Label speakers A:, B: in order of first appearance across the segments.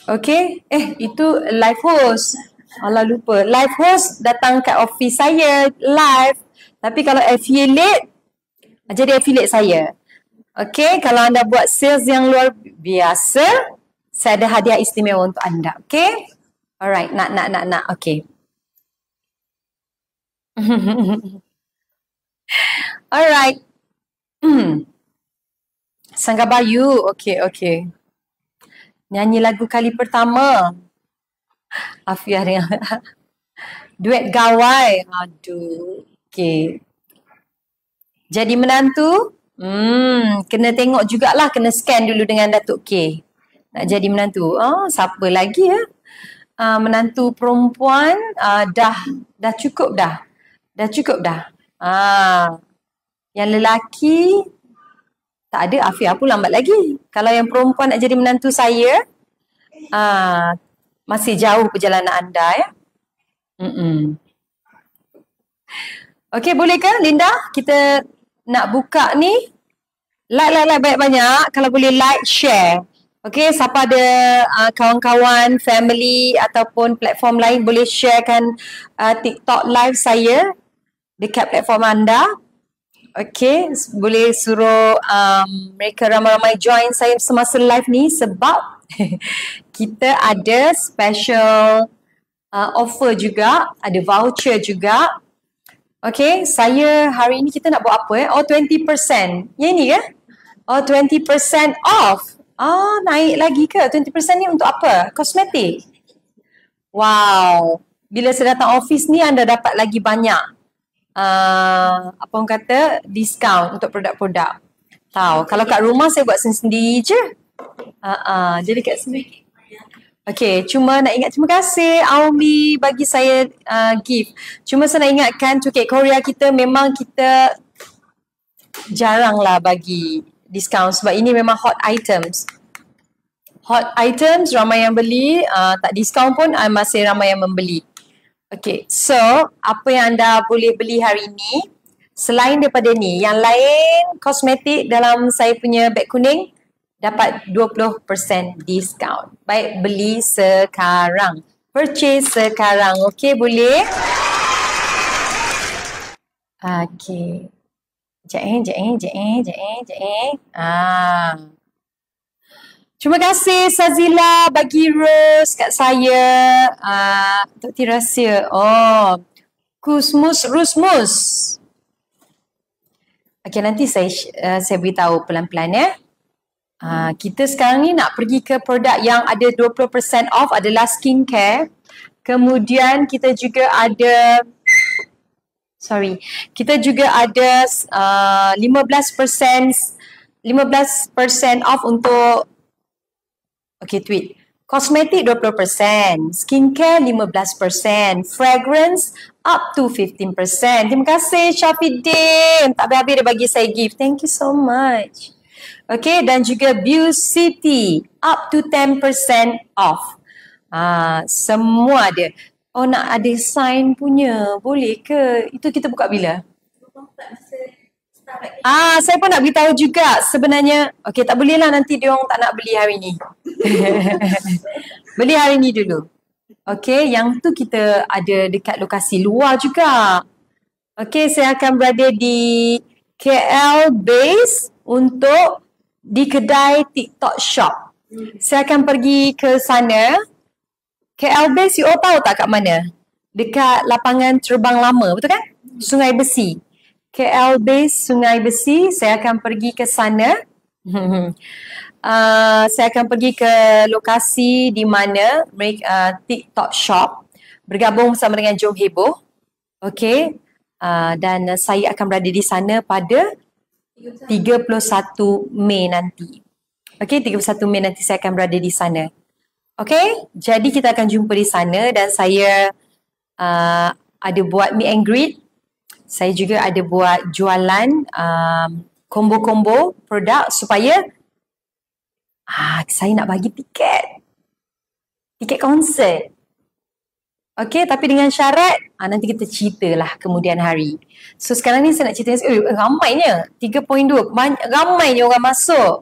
A: Okay. Itu live host. Alah lupa. Live host datang kat office saya live. Tapi kalau affiliate, jadi affiliate saya. Okay. Kalau anda buat sales yang luar biasa, saya ada hadiah istimewa untuk anda. Okay. Alright. Nak. Okay. Alright. Sangga Bayu. Okay. Nyanyi lagu kali pertama. Afiah dengan duet gawai. Aduh. Okay. Jadi menantu, kena tengok jugalah, kena scan dulu dengan Datuk K. Nak jadi menantu. Siapa lagi ya? Menantu perempuan, dah cukup dah. Dah cukup dah. Yang lelaki, tak ada. Afiah pun lambat lagi. Kalau yang perempuan nak jadi menantu saya, masih jauh perjalanan anda ya. Okey, boleh ke Linda? Kita nak buka ni. Like banyak-banyak. Kalau boleh like, share. Okey, siapa ada kawan-kawan, family ataupun platform lain boleh sharekan TikTok live saya dekat platform anda. Okey, boleh suruh mereka ramai-ramai join saya semasa live ni sebab kita ada special offer juga, ada voucher juga. Okey, saya hari ini kita nak buat apa 20%. Yang ni ke? 20% off. Naik lagi ke? 20% ni untuk apa? Kosmetik. Wow. Bila saya datang office ni anda dapat lagi banyak apa orang kata, diskaun untuk produk-produk. Tahu, kalau kat rumah saya buat sendiri je. Jadi kat sini. Okay, cuma nak ingat, terima kasih Aumi bagi saya gift. Cuma saya nak ingatkan Cukit Korea kita memang kita jaranglah bagi diskaun sebab ini memang hot items. Hot items, ramai yang beli, tak diskaun pun masih ramai yang membeli. Okay, so apa yang anda boleh beli hari ini, selain daripada ni, yang lain kosmetik dalam saya punya beg kuning, dapat 20% diskaun. Baik, beli sekarang. Purchase sekarang. Okay, boleh? Okay. Sekejap. Terima kasih Sazila bagi rose kat saya. Tok T rahsia. Kusmus Rusmus. Okay, nanti saya beritahu pelan-pelan ya. Kita sekarang ni nak pergi ke produk yang ada 20% off adalah skincare. Kemudian kita juga ada kita juga ada 15% off untuk tweet. Kosmetik 20%, skincare 15%, fragrance up to 15%. Terima kasih Syafiddin. Tak habis-habis dia bagi saya gift. Thank you so much. Okay, dan juga Beauty up to 10% off. Semua ada. Nak ada sign punya. Boleh ke? Itu kita buka bila? Saya pun nak beritahu juga sebenarnya. Okay, tak boleh lah nanti dia orang tak nak beli hari ni. Beli hari ni dulu. Okay, yang tu kita ada dekat lokasi luar juga. Okay, saya akan berada di KL base untuk di kedai TikTok shop. Saya akan pergi ke sana. KL base you all tahu tak kat mana? Dekat lapangan terbang lama, betul kan? Sungai Besi. KL base Sungai Besi, saya akan pergi ke sana. Saya akan pergi ke lokasi di mana TikTok shop bergabung bersama dengan Jom Heboh. Okay. Dan saya akan berada di sana pada 31 Mei nanti. Okay, 31 Mei nanti saya akan berada di sana. Okay, jadi kita akan jumpa di sana dan saya ada buat meet and greet. Saya juga ada buat jualan combo-combo produk supaya saya nak bagi tiket konsert. Okay, tapi dengan syarat nanti kita ceritalah kemudian hari. So sekarang ni saya nak cerita ramainya 3.2 ramainya orang masuk.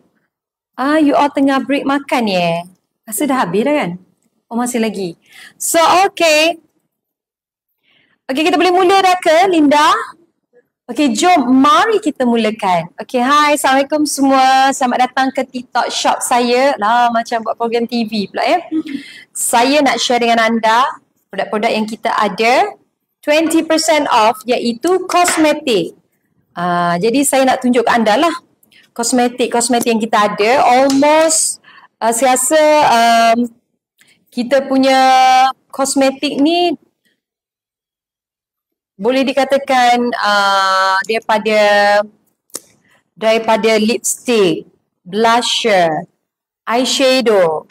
A: You all tengah break makan ya. Rasa dah habis dah kan? Oh, masih lagi. So, okay. Okay, kita boleh mula dah ke, Linda? Okay, jom mari kita mulakan. Okay, hai, Assalamualaikum semua. Selamat datang ke TikTok Shop saya. Lah, macam buat program TV pula ya. Saya nak share dengan anda produk-produk yang kita ada 20% off iaitu kosmetik. Jadi saya nak tunjuk ke anda lah kosmetik yang kita ada. Almost saya rasa kita punya kosmetik ni boleh dikatakan daripada lipstick, blusher, eyeshadow,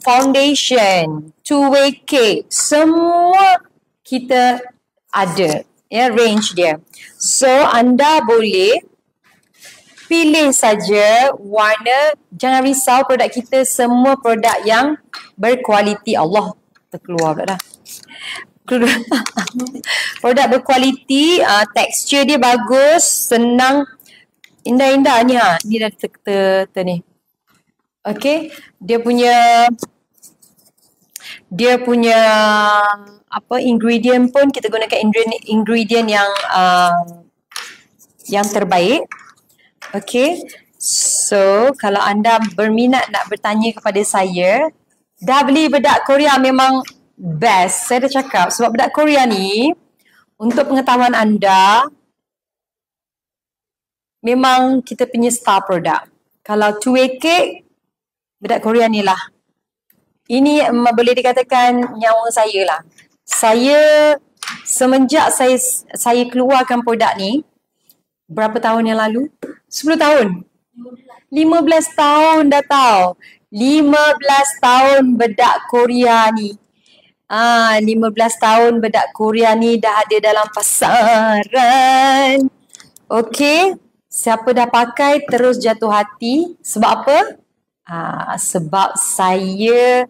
A: foundation, two-way cake, semua kita ada, ya, range dia. So anda boleh pilih saja warna, jangan risau, produk kita semua produk yang berkualiti. Allah, terkeluar pula dah. Produk berkualiti, tekstur dia bagus, senang, indah-indah ni ni dah ni. Okay, dia punya apa ingredient pun kita gunakan ingredient yang terbaik. Okay, so kalau anda berminat nak bertanya kepada saya, dah beli bedak Korea memang best. Saya dah cakap sebab bedak Korea ni, untuk pengetahuan anda, memang kita punya star produk. Kalau two-way cake, bedak Korea ni lah. Ini boleh dikatakan nyawa saya lah. Saya semenjak saya keluarkan produk ni, berapa tahun yang lalu? 10 tahun. 15 tahun dah tahu. 15 tahun bedak Korea ni. 15 tahun bedak Korea ni dah ada dalam pasaran. Okey, siapa dah pakai terus jatuh hati. Sebab apa? Sebab saya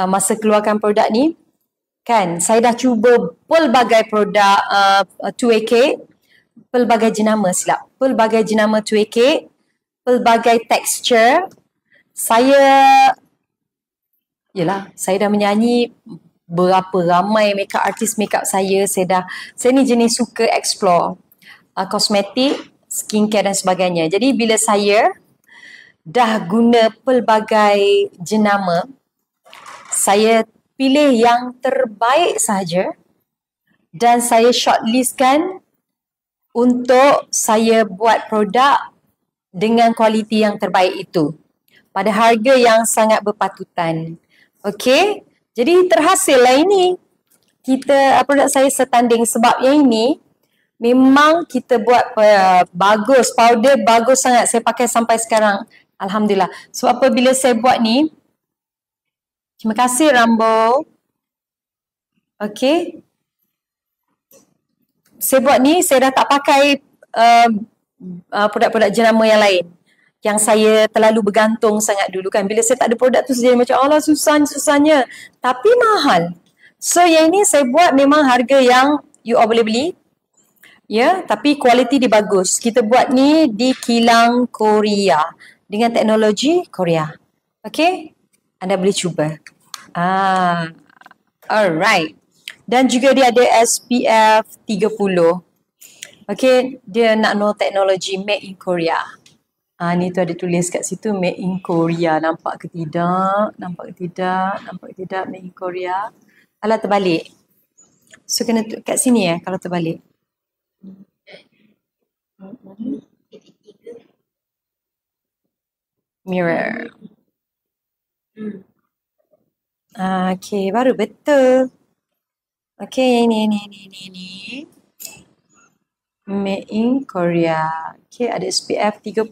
A: masa keluarkan produk ni, kan, saya dah cuba pelbagai produk two-way cake, pelbagai jenama two-way cake, pelbagai tekstur. Saya dah menyanyi. Berapa ramai makeup artist makeup saya ni jenis suka explore kosmetik, skincare dan sebagainya. Jadi bila saya dah guna pelbagai jenama, saya pilih yang terbaik sahaja dan saya shortlistkan untuk saya buat produk dengan kualiti yang terbaik itu pada harga yang sangat berpatutan. Okey? Jadi terhasil lah ini. Produk saya setanding sebab yang ini memang kita buat bagus. Powder bagus sangat. Saya pakai sampai sekarang. Alhamdulillah. Sebab apa bila saya buat ni. Terima kasih Rambo. Okey. Saya buat ni, saya dah tak pakai produk-produk jenama yang lain. Yang saya terlalu bergantung sangat dulu kan. Bila saya tak ada produk tu, saya macam Allah susahnya. Tapi mahal. So yang ini saya buat memang harga yang you all boleh beli. Ya, tapi kualiti dia bagus. Kita buat ni di kilang Korea. Dengan teknologi Korea. Okay? Anda boleh cuba. Alright. Dan juga dia ada SPF 30. Okay, dia nano teknologi made in Korea. Ni tu ada tulis kat situ made in Korea. Nampak ke tidak? Nampak ke tidak made in Korea? Alah terbalik. So kena kat sini kalau terbalik. Mirror. Okay, baru betul. Okay, ini. Made in Korea. Okay, ada SPF 30.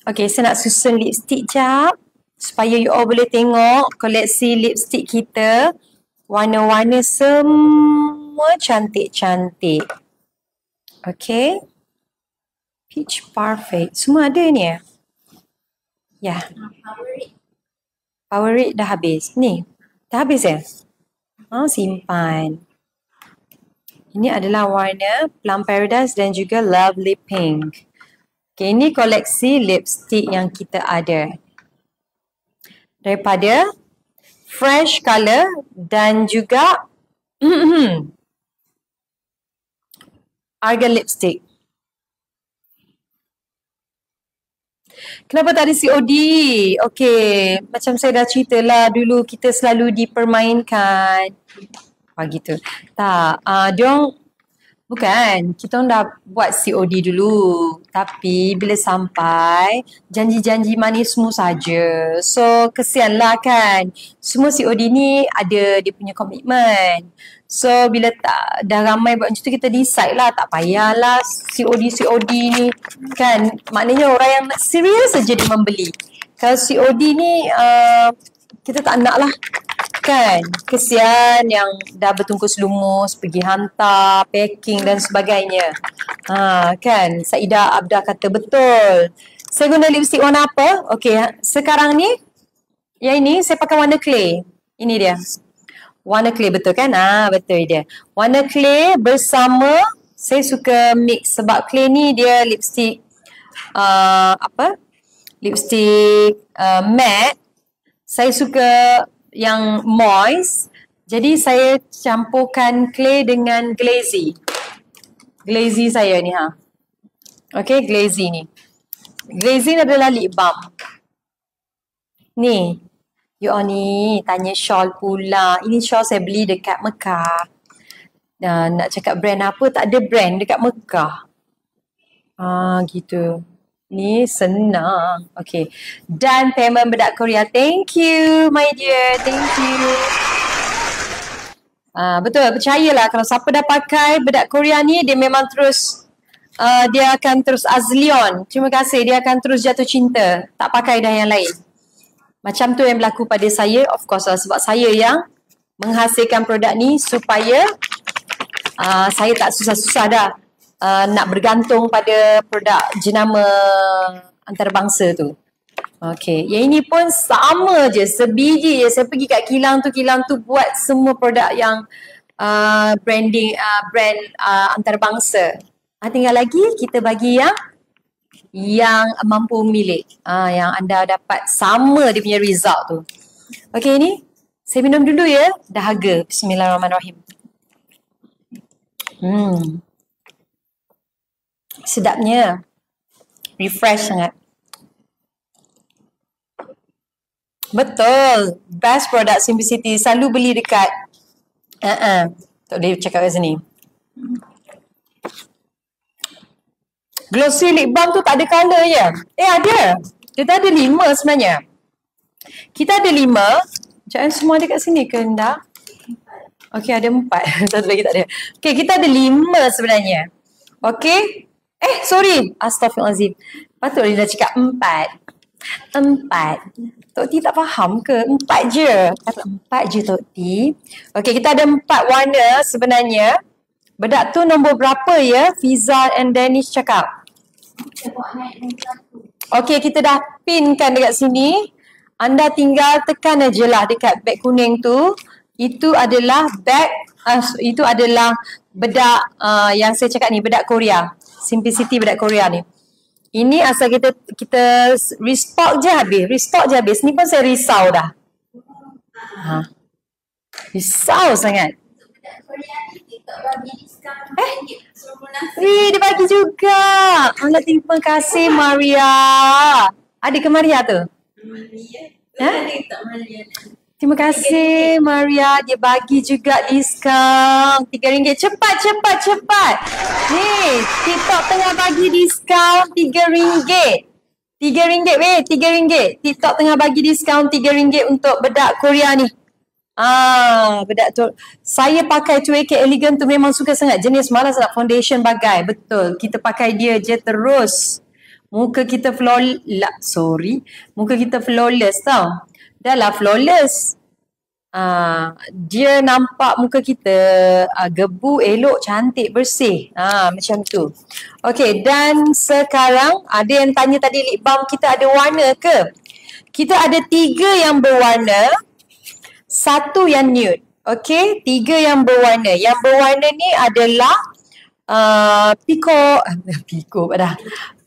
A: Okay, saya nak susun lipstick jap. Supaya you all boleh tengok koleksi lipstick kita. Warna-warna semua cantik-cantik. Okay. Peach Perfect. Semua ada ni ya? Ya. Power Rate dah habis. Ni. Dah habis ya? Simpan. Ini adalah warna Plum Paradise dan juga Lovely Pink. Okay, ini koleksi lipstick yang kita ada. Daripada Fresh Colour dan juga Argan Lipstick. Kenapa tak ada COD? Okay, macam saya dah cerita lah dulu kita selalu dipermainkan. Gitu. Tak, diorang bukan, kita orang dah buat COD dulu. Tapi bila sampai, janji-janji manis semua saja. So, kesianlah kan. Semua COD ni ada dia punya komitmen. So, bila tak dah ramai buat macam tu, kita decide lah. Tak payahlah COD ni. Kan, maknanya orang yang serius saja dia membeli. Kalau COD ni, kita tak nak lah. Kan, kesian yang dah bertungkus lumus, pergi hantar, packing dan sebagainya. Kan, Saidah Abdah kata betul. Saya guna lipstick warna apa? Okey, sekarang ni, yang ini saya pakai warna clay. Ini dia. Warna clay betul kan? Betul dia. Warna clay bersama, saya suka mix sebab clay ni dia lipstick, lipstick matte. Saya suka yang moist. Jadi saya campurkan clay dengan glazy. Glazy saya ni Okay, glazy ni. Glazy ni adalah lip balm. Ni. Ni tanya shawl pula. Ini shawl saya beli dekat Mekah. Nak cakap brand apa, tak ada brand dekat Mekah. Gitu. Ni senang. Okay. Dan payment bedak Korea. Thank you, my dear. Thank you. Betul, percayalah kalau siapa dah pakai bedak Korea ni, dia memang terus, dia akan terus azlion. Terima kasih, dia akan terus jatuh cinta. Tak pakai dah yang lain. Macam tu yang berlaku pada saya, of course lah. Sebab saya yang menghasilkan produk ni supaya saya tak susah-susah dah. Nak bergantung pada produk jenama antarabangsa tu. Okay, yang ini pun sama je, sebiji je. Saya pergi kat kilang tu buat semua produk yang branding, brand antarabangsa. Tinggal lagi kita bagi yang mampu milik. Yang anda dapat sama dia punya result tu. Okay, ni saya minum dulu ya, dahaga. Bismillahirrahmanirrahim. Sedapnya. Refresh sangat. Betul. Best product Simplicity. Selalu beli dekat tak boleh cakap kat sini. Glossy lip balm tu tak ada colour je. Ada. Kita ada 5 sebenarnya. Kita ada 5. Jangan semua ada kat sini ke anda? Okey, ada 4. Satu lagi tak ada. Okey, kita ada 5 sebenarnya. Okey. Sorry. Astaghfirullahaladzim. Patut dia dah cakap 4. Tok T tak faham ke? 4 je. Kata 4 je Tok T. Okey, kita ada 4 warna sebenarnya. Bedak tu nombor berapa ya? Fiza and Danish cakap. Okey, kita dah pinkan dekat sini. Anda tinggal tekan aje lah dekat beg kuning tu. Itu adalah beg, itu adalah bedak yang saya cakap ni, bedak Korea. Simplicity bedak Korea ni. Ini asal kita restock je habis. Ni pun saya risau dah. Risau sangat. Dia bagi juga. Allah, terima kasih Maria. Ada ke Maria tu? Terima kasih Maria. Dia bagi juga diskaun RM3. Cepat. Ni, TikTok tengah bagi diskaun RM3. RM3. TikTok tengah bagi diskaun RM3 untuk bedak Korea ni. Bedak tu. Saya pakai 2AK Elegant tu memang suka sangat. Jenis malas nak foundation bagai. Betul. Kita pakai dia je terus. Muka kita flawless tau. Dah lah flawless. Dia nampak muka kita gebu, elok, cantik, bersih. Macam tu. Okay, dan sekarang ada yang tanya tadi lip balm kita ada warna ke? Kita ada 3 yang berwarna. 1 yang nude. Okay, 3 yang berwarna. Yang berwarna ni adalah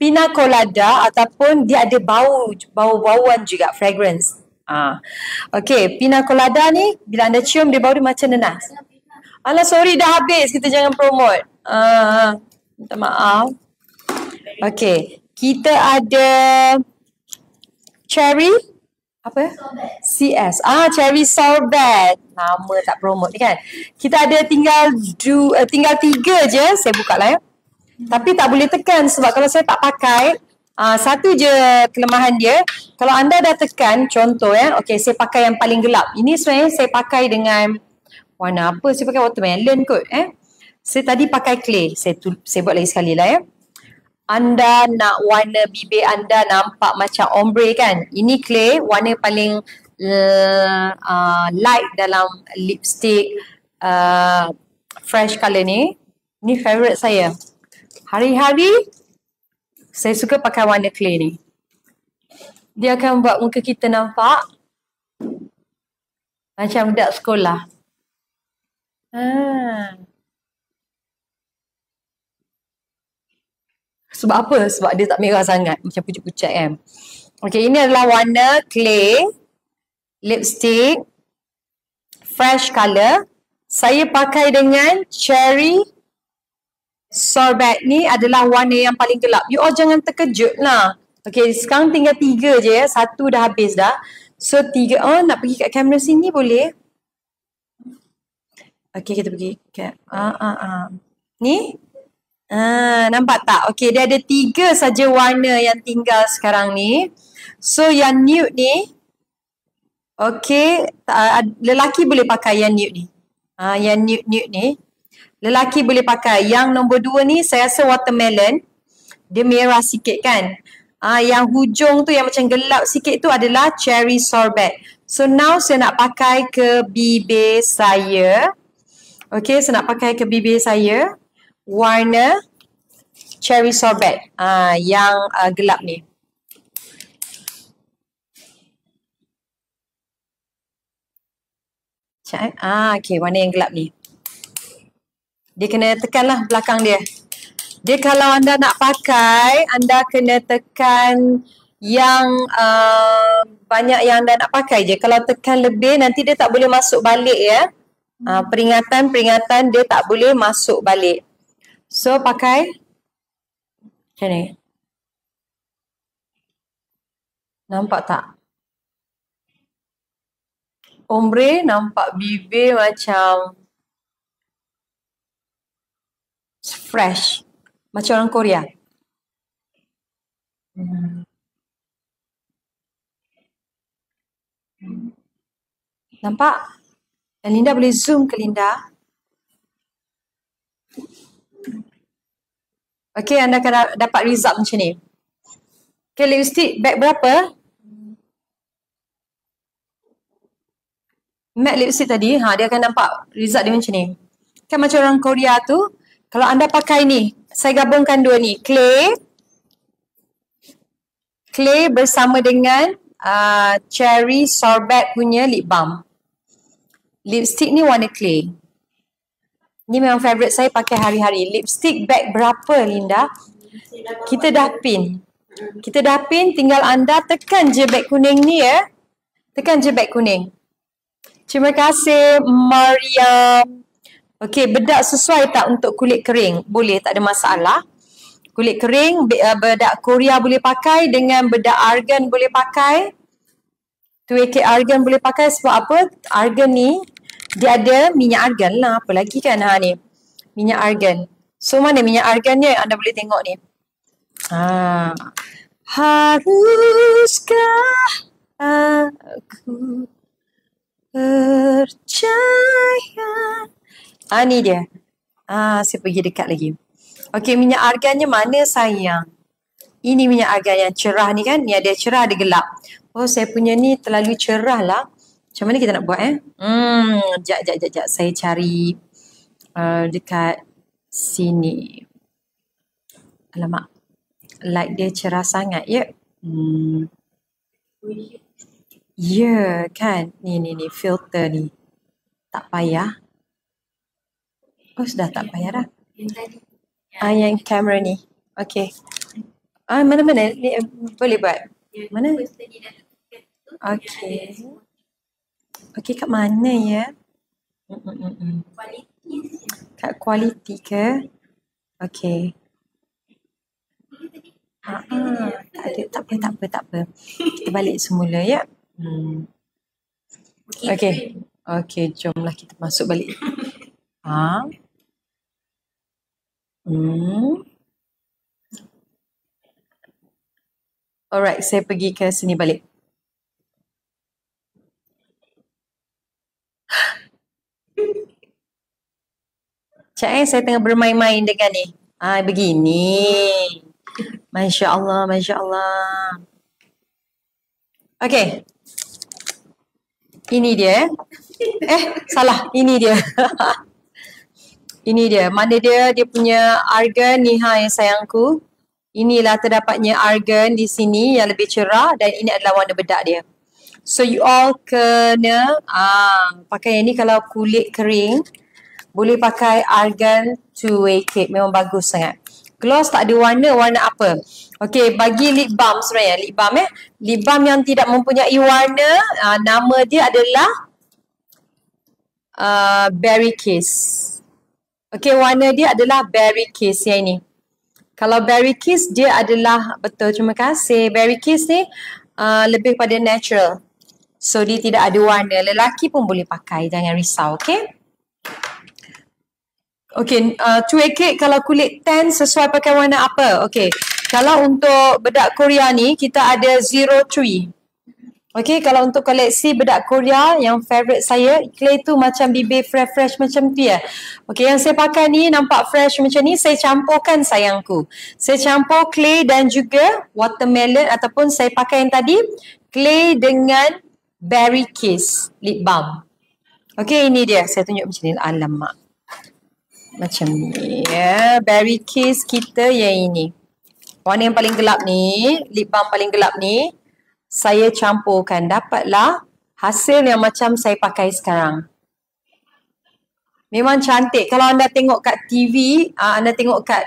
A: pina colada ataupun dia ada bau-bauan juga, fragrance. Okay, pina colada ni bila anda cium dia bau dia macam nanas. Alah, sorry dah habis, kita jangan promote. Minta maaf. Okay, kita ada cherry apa? CS. Cherry sorbet. Nama tak promote kan. Kita ada tinggal 3 je. Saya buka lah ya. Tapi tak boleh tekan sebab kalau saya tak pakai, satu je kelemahan dia. Kalau anda dah tekan, contoh ya. Okay, saya pakai yang paling gelap. Ini sebenarnya saya pakai dengan warna apa? Saya pakai watermelon kot. Saya tadi pakai clay. Saya buat lagi sekali lah ya. Anda nak warna bibir anda nampak macam ombre kan? Ini clay, warna paling light dalam lipstick fresh colour ni. Ni favourite saya. Hari-hari saya suka pakai warna clay ni. Dia akan buat muka kita nampak macam budak sekolah. Sebab apa? Sebab dia tak merah sangat. Macam pucat-pucat kan. Okay, ini adalah warna clay lipstick fresh colour. Saya pakai dengan cherry sorbet ni adalah warna yang paling gelap. You all jangan terkejut lah. Okay, sekarang tinggal 3 je ya. 1 dah habis dah. So 3, nak pergi kat kamera sini boleh? Okay, kita pergi kat, ni? Nampak tak? Okay, dia ada 3 saja warna yang tinggal sekarang ni. So yang nude ni, okay, lelaki boleh pakai yang nude ni. Yang nude ni, lelaki boleh pakai. Yang nombor 2 ni, saya rasa watermelon. Dia merah sikit kan? Yang hujung tu yang macam gelap sikit tu adalah cherry sorbet. So now saya nak pakai ke bibir saya. Okay, saya nak pakai ke bibir saya. Warna cherry sorbet yang gelap ni. Okay, warna yang gelap ni. Dia kena tekanlah belakang dia. Dia kalau anda nak pakai, anda kena tekan yang banyak yang anda nak pakai je. Kalau tekan lebih, nanti dia tak boleh masuk balik ya. Peringatan dia tak boleh masuk balik. So pakai macam ni. Nampak tak? Ombre nampak bibir macam fresh. Macam orang Korea. Nampak? Dan Linda boleh zoom ke Linda? Okay, anda akan dapat result macam ni. Okay, lipstick bag berapa? Matte lipstick tadi, dia akan nampak result dia macam ni. Kan macam orang Korea tu, kalau anda pakai ni, saya gabungkan 2 ni. Clay bersama dengan cherry sorbet punya lip balm. Lipstick ni warna clay. Ni memang favourite saya pakai hari-hari. Lipstick bag berapa Linda? Kita dah pin. Tinggal anda tekan je bag kuning ni ya. Tekan je bag kuning. Terima kasih Mariam. Okey, bedak sesuai tak untuk kulit kering? Boleh, tak ada masalah. Kulit kering, bedak Korea boleh pakai, dengan bedak argan boleh pakai. 2AK argan boleh pakai sebab apa? Argan ni, dia ada minyak argan lah. Apa lagi kan ni? Minyak argan. So, mana minyak argannya anda boleh tengok ni? Haruskah aku percaya? Ni dia. Saya pergi dekat lagi. Okey, minyak argannya mana sayang? Ini minyak argan yang cerah ni kan? Ni ada cerah, ada gelap. Oh, saya punya ni terlalu cerah lah. Macam mana kita nak buat Sekejap. Saya cari dekat sini. Alamak. Light dia cerah sangat ya. Ya kan? Ni filter ni. Tak payah. Oh, sudah tak payah dah. Yang kamera ni. Okay. Mana-mana? Boleh buat? Mana? Okay. Okay, kat mana ya? Kat quality ke? Okay. Tak apa. Kita balik semula ya. Okay. Okay, jomlah kita masuk balik. Alright, saya pergi ke sini balik. Cik saya tengah bermain-main dengan ni. Begini. Masya Allah. Okay. Ini dia. Salah. Ini dia. Ini dia. Mana dia? Dia punya argan ni yang sayangku. Inilah terdapatnya argan di sini yang lebih cerah dan ini adalah warna bedak dia. So you all kena pakai yang ni kalau kulit kering. Boleh pakai argan 2-way cake. Memang bagus sangat. Gloss tak ada warna apa? Okay, bagi lip balm sebenarnya. Lip balm yang tidak mempunyai warna, nama dia adalah Berry Kiss. Okay, warna dia adalah Berry Kiss yang ini. Kalau Berry Kiss dia adalah, betul, terima kasih. Berry Kiss ni lebih pada natural. So dia tidak ada warna. Lelaki pun boleh pakai, jangan risau, okay? Okay, 2-way cake kalau kulit tan sesuai pakai warna apa? Okay, kalau untuk bedak Korea ni kita ada 03. Okay, kalau untuk koleksi bedak Korea yang favourite saya, clay tu macam bibir fresh macam tu ya. Okay, yang saya pakai ni nampak fresh macam ni, saya campurkan sayangku. Saya campur clay dan juga watermelon ataupun saya pakai yang tadi, clay dengan Berry Kiss lip balm. Okay, ini dia. Saya tunjuk macam ni. Alamak. Macam ni ya. Berry Kiss kita yang ini. Warna yang paling gelap ni, lip balm paling gelap ni, saya campurkan. Dapatlah hasil yang macam saya pakai sekarang. Memang cantik. Kalau anda tengok kat TV, anda tengok kat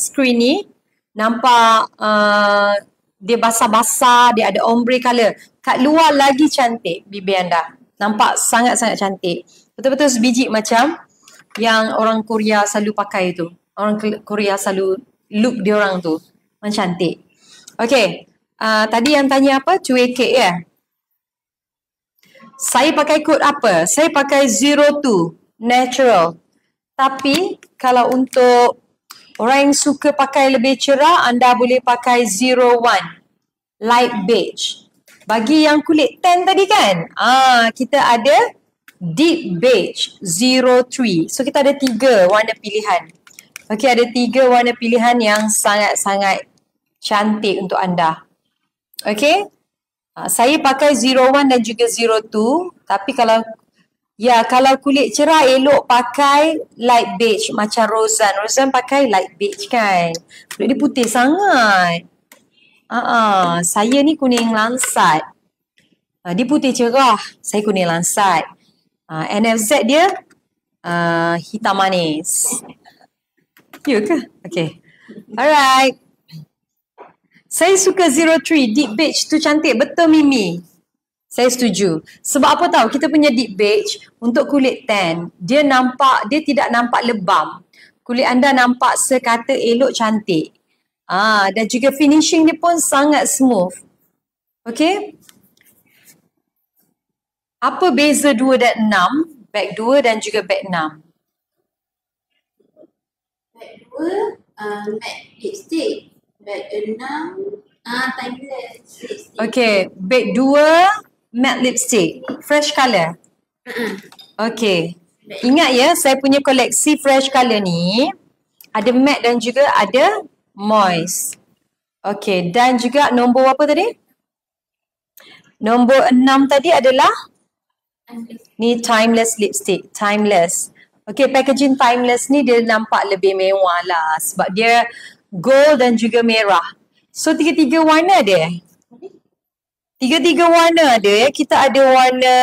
A: screen ni, nampak dia basah-basah, dia ada ombre colour. Kat luar lagi cantik bibir anda. Nampak sangat-sangat cantik. Betul-betul sebiji macam yang orang Korea selalu pakai tu. Orang Korea selalu look dia orang tu. Memang cantik. Okay. Tadi yang tanya apa? 2-way cake ya? Saya pakai kod apa? Saya pakai 02 natural. Tapi kalau untuk orang yang suka pakai lebih cerah, anda boleh pakai 01 light beige. Bagi yang kulit tan tadi kan, kita ada deep beige 03. So kita ada 3 warna pilihan. Okay, ada 3 warna pilihan yang sangat-sangat cantik untuk anda. Okay, saya pakai 01 dan juga 02. Tapi kalau kulit cerah elok pakai light beige macam Rozan. Rozan pakai light beige kan. Kulit dia putih sangat. Saya ni kuning lansat. Dia putih cerah. Saya kuning lansat. NFZ dia hitam manis. Ya ke? Okay. Alright. Saya suka 03 deep beige tu cantik. Betul Mimi. Saya setuju. Sebab apa tahu? Kita punya deep beige untuk kulit tan, dia tidak nampak lebam. Kulit anda nampak sekata elok cantik. Dan juga finishing dia pun sangat smooth. Okay? Apa beza 2 dan 6? Bag 2 dan juga bag 6.
B: Bag 2 matte lipstick. Bag 6 timeless lipstick.
A: Okay, bag 2 matte lipstick. Fresh colour. Okay. Ingat ya, saya punya koleksi fresh colour ni ada matte dan juga ada moist. Okay, dan juga nombor apa tadi? Nombor 6 tadi adalah ni timeless lipstick. Timeless. Okay, packaging timeless ni dia nampak lebih mewah lah sebab dia gold dan juga merah. So, 3 warna dia. 3 warna ada ya. Kita ada warna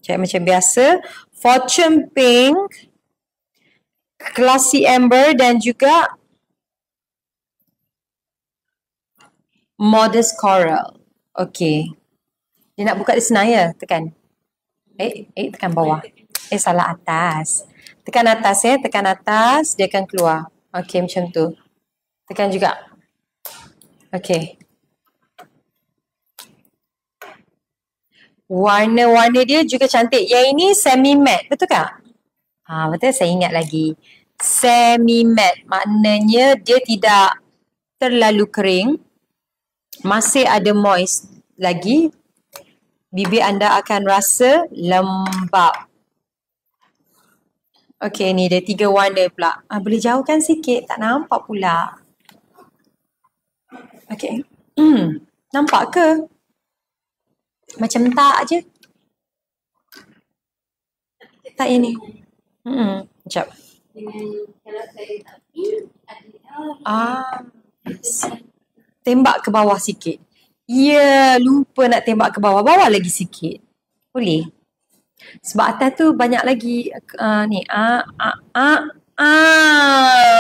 A: macam biasa. Fortune Pink, Classy Amber dan juga Modest coral. Okay. Dia nak buka dia senang ya? Tekan. Tekan bawah. Salah atas. Tekan atas ya, tekan atas, dia akan keluar. Okay, macam tu. Tekan juga. Okay. Warna-warna dia juga cantik. Yang ini semi matte, betul tak? Betul, saya ingat lagi. Semi matte, maknanya dia tidak terlalu kering. Masih ada moist lagi. Bibir anda akan rasa lembap. Okay, ni dia 3 warna pula. Boleh jauhkan sikit, tak nampak pula. Okay. Nampak ke? Macam tak je. Tak ini. Sekejap.
B: Kalau saya tak pin, ada
A: tembak ke bawah sikit. Ya, lupa nak tembak ke bawah. Bawah lagi sikit. Boleh? Sebab atas tu banyak lagi ni.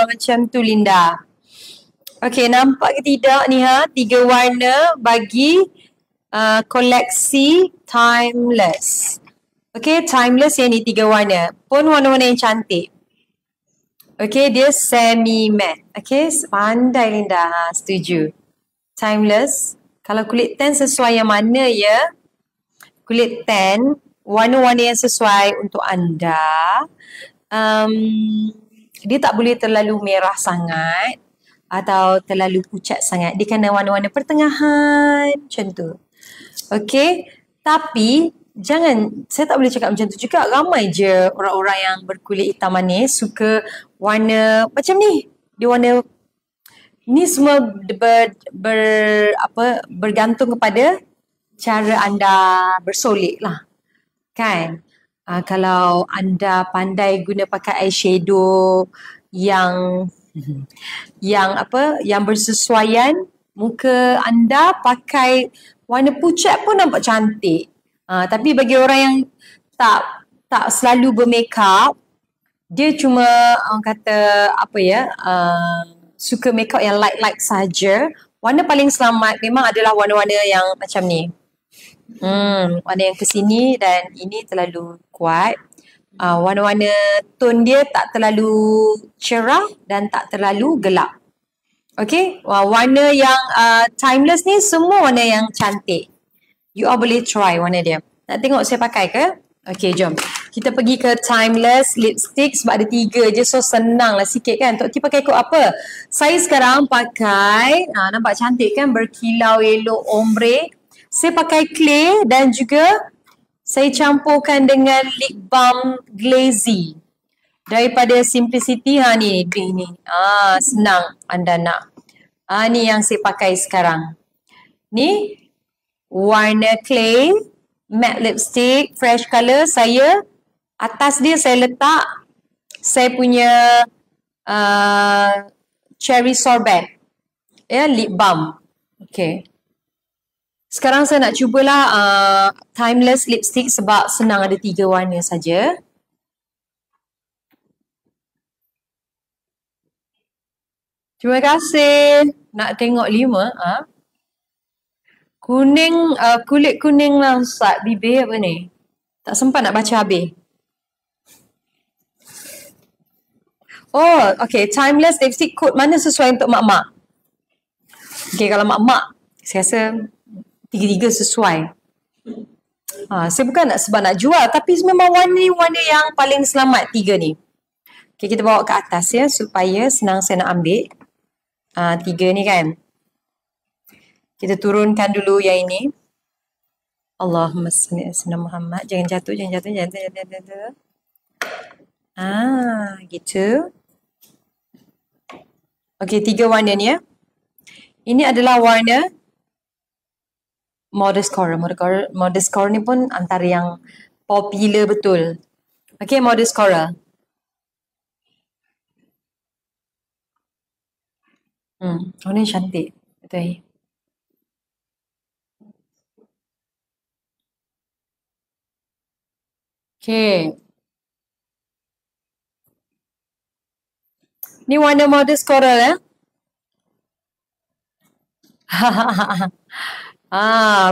A: Macam tu Linda. Okay, nampak ke tidak ni 3 warna bagi koleksi Timeless. Okay, Timeless yang ni 3 warna. Pun warna-warna yang cantik. Okay, dia semi matte. Okay, pandai Linda. Setuju. Timeless. Kalau kulit tan sesuai yang mana ya? Kulit tan, warna-warna yang sesuai untuk anda. Dia tak boleh terlalu merah sangat atau terlalu pucat sangat. Dia kena warna-warna pertengahan. Macam tu. Okay. Tapi jangan, saya tak boleh cakap macam tu juga. Ramai je orang-orang yang berkulit hitam manis suka warna macam ni. Dia warna, ni semua bergantung kepada cara anda bersolek lah. Kan? Kalau anda pandai guna pakai eyeshadow yang bersesuaian, muka anda pakai warna pucat pun nampak cantik. Tapi bagi orang yang tak selalu bermakeup, dia cuma kata suka makeup yang light saja, warna paling selamat memang adalah warna-warna yang macam ni. Warna yang ke sini dan ini terlalu kuat. Warna-warna tone dia tak terlalu cerah dan tak terlalu gelap. Okay, warna yang Timeless ni semua warna yang cantik. You all boleh try warna dia. Nak tengok saya pakai ke? Okay, jom. Kita pergi ke Timeless lipstick sebab ada 3 je, so senang lah sikit kan. Tok T pakai kod apa? Saya sekarang pakai, nampak cantik kan, berkilau elok ombre. Saya pakai clay dan juga saya campurkan dengan lip balm glazy. Daripada Simplicity, ni. Senang anda nak. Ni yang saya pakai sekarang. Ni warna clay, matte lipstick, fresh colour. Saya, atas dia saya letak saya punya cherry sorbet. Lip balm. Okay. Sekarang saya nak cubalah Timeless lipstick sebab senang, ada 3 warna saja. Terima kasih. Nak tengok 5. Kuning, kulit kuning lah Ustaz. Bibir apa ni? Tak sempat nak baca habis. Oh, okay. Timeless lipstick kod mana sesuai untuk mak-mak? Okay, kalau mak-mak, saya rasa 3 sesuai. Saya bukan sebab nak jual, tapi memang warna yang paling selamat 3 ni. Okay, kita bawa ke atas ya, supaya senang saya nak ambil. 3 ni kan. Kita turunkan dulu yang ini. Allahumma salli ala Muhammad. Jangan jatuh. Gitu. Okay, 3 warna ni ya. Ini adalah warna Modest Coral. Modest Coral ni pun antara yang popular betul. Okay, Modest Coral. Warna cantik. Betul. Okay. Ni warna Modest Coral ya.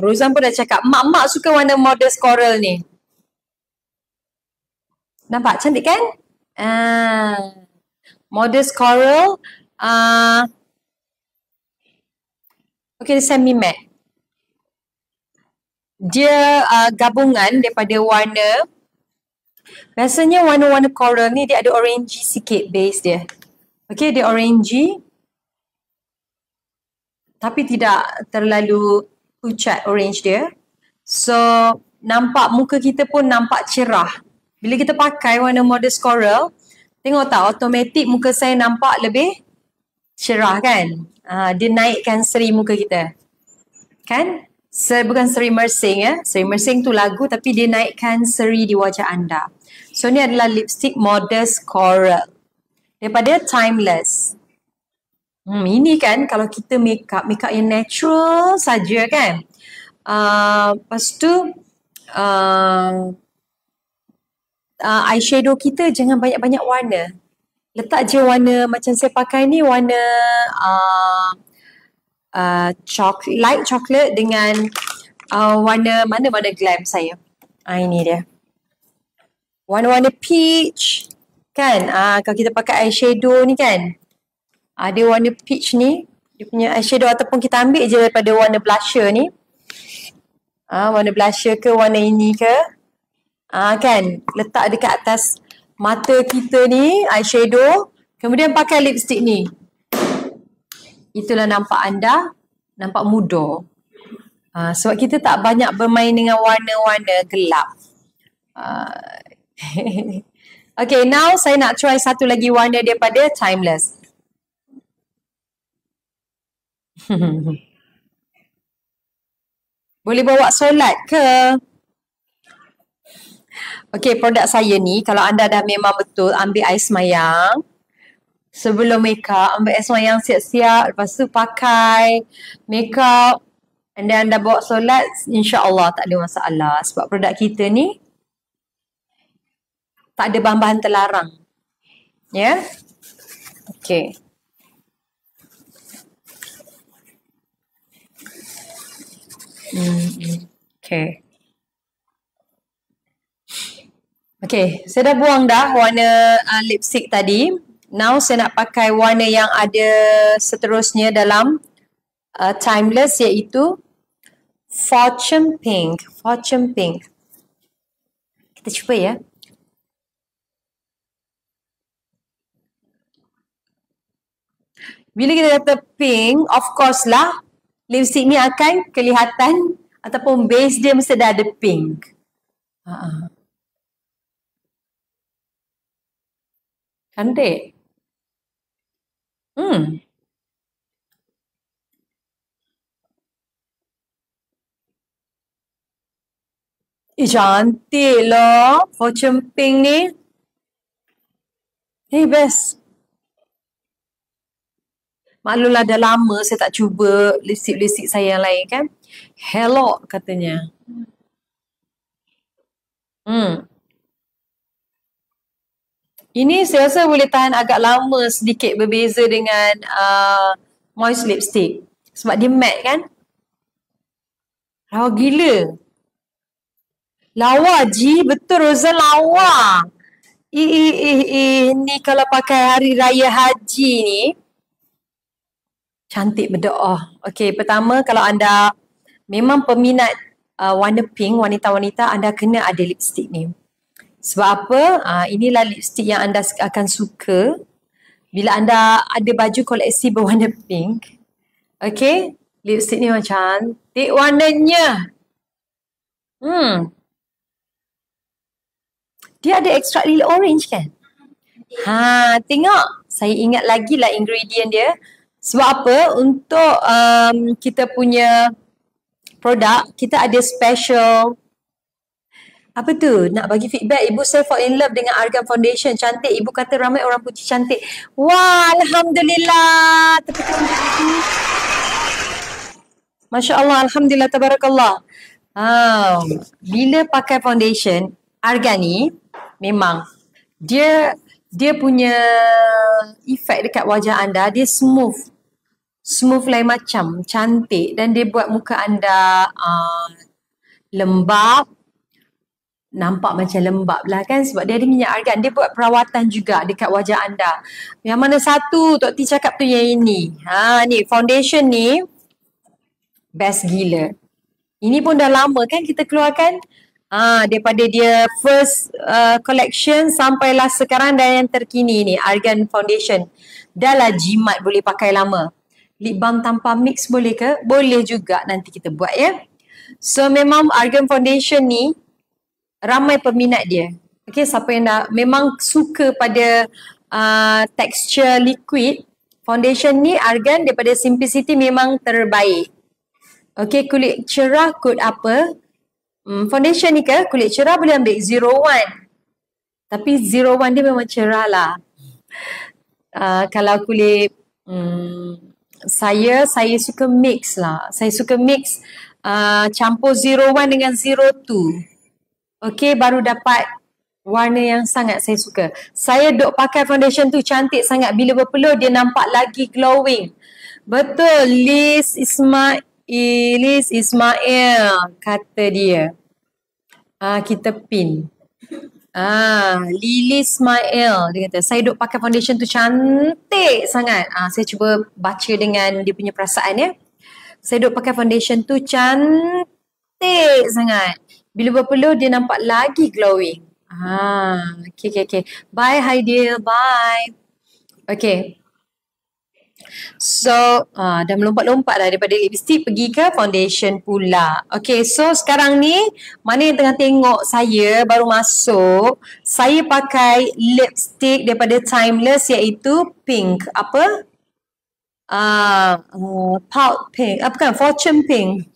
A: Rozan pun dah cakap, mak-mak suka warna modest coral ni. Nampak cantik kan? Modest coral. Okay, semi matte. Dia gabungan daripada warna. Biasanya warna-warna coral ni dia ada orangey sikit base dia. Okay, dia orangey. Tapi tidak terlalu pucat orange dia. So, nampak muka kita pun nampak cerah. Bila kita pakai warna modest coral, tengok tak automatik muka saya nampak lebih cerah kan? Dia naikkan seri muka kita. Kan? Bukan seri mersing ya. Seri mersing tu lagu tapi dia naikkan seri di wajah anda. So ni adalah lipstick modest coral. Daripada Timeless. Ini kan kalau kita makeup yang natural saja kan. Lepas tu eyeshadow kita jangan banyak-banyak warna. Letak je warna macam saya pakai ni warna light chocolate dengan warna glam saya. Ini dia. Warna-warna peach kan. Kalau kita pakai eyeshadow ni kan. Ada warna peach ni. Dia punya eyeshadow ataupun kita ambil je daripada warna blusher ni. Warna blusher ke warna ini ke. Kan. Letak dekat atas mata kita ni eyeshadow. Kemudian pakai lipstick ni. Itulah nampak anda. Nampak muda. Sebab kita tak banyak bermain dengan warna-warna gelap. Okay, now saya nak try satu lagi warna daripada Timeless. Boleh bawa solat ke? Okay, produk saya ni kalau anda dah memang betul ambil air semayang. Sebelum make up, ambil air semayang siap-siap. Lepas tu pakai make up. And then anda bawa solat, insya-Allah tak ada masalah. Sebab produk kita ni tak ada bahan-bahan terlarang. Ya? Yeah? Okay. Okay. Okay, saya dah buang dah warna lipstick tadi. Now saya nak pakai warna yang ada seterusnya dalam Timeless iaitu Fortune Pink. Fortune Pink. Kita cuba ya. Bila kita kata pink, of course lah lipstick ni akan kelihatan ataupun base dia mesti dah ada pink. Cantik. Cantik lah Fortune Pink ni. Best. Maklumlah dah lama saya tak cuba lipstick saya yang lain kan. Hello katanya. Ini saya rasa boleh tahan agak lama sedikit berbeza dengan moist lipstick. Sebab dia matte kan. Lawa gila. Lawa Ji, betul Rozan lawa. Ni kalau pakai hari raya haji ni. Cantik berdoa. Okey, pertama kalau anda memang peminat warna pink, wanita-wanita, anda kena ada lipstick ni. Sebab apa? Inilah lipstick yang anda akan suka bila anda ada baju koleksi berwarna pink. Okey, lipstick ni macam cantik warnanya. Dia ada extract lily orange kan? Tengok. Saya ingat lagi lah ingredient dia. Sebab apa? Untuk kita punya produk, kita ada special. Apa tu? Nak bagi feedback. Ibu saya fall in love dengan Argan Foundation. Cantik. Ibu kata ramai orang putih cantik. Wah, Alhamdulillah. Masya Allah. Alhamdulillah. Tabarakallah. Bila pakai foundation, Argan ni memang dia punya efek dekat wajah anda, dia smooth. smooth lain macam, cantik, dan dia buat muka anda lembab, nampak macam lembab lah kan sebab dia ada minyak argan. Dia buat perawatan juga dekat wajah anda. Yang mana satu Tok T cakap tu yang ini. Ni foundation ni best gila. Ini pun dah lama kan kita keluarkan. Daripada dia first collection sampailah sekarang dan yang terkini ni Argan Foundation. Dah lah jimat boleh pakai lama. Lip balm tanpa mix boleh ke? Boleh juga, nanti kita buat ya. So memang Argan Foundation ni ramai peminat dia. Okay, siapa yang memang suka pada texture liquid, foundation ni Argan daripada Simplicity memang terbaik. Okay, kulit cerah kod apa? Foundation ni ke kulit cerah boleh ambil 01. Tapi 01 dia memang cerah lah. Kalau kulit saya suka mix lah. Saya suka mix campur 01 dengan 02. Okay, baru dapat warna yang sangat saya suka. Saya duk pakai foundation tu cantik sangat. Bila berpeluh dia nampak lagi glowing. Betul, Liz Ismail kata dia. Kita pin. Lily Ismail dia kata, saya duk pakai foundation tu cantik sangat. Saya cuba baca dengan dia punya perasaan ya. Saya duk pakai foundation tu cantik sangat. Bila berpeluh dia nampak lagi glowing. Okay. Bye Haidil, bye. Okay. So, dah melompat-lompat dah daripada lipstick pergi ke foundation pula. Okay, so sekarang ni, mana yang tengah tengok saya baru masuk, saya pakai lipstick daripada Timeless iaitu pink. Apa? Pout pink. Bukan, Fortune pink.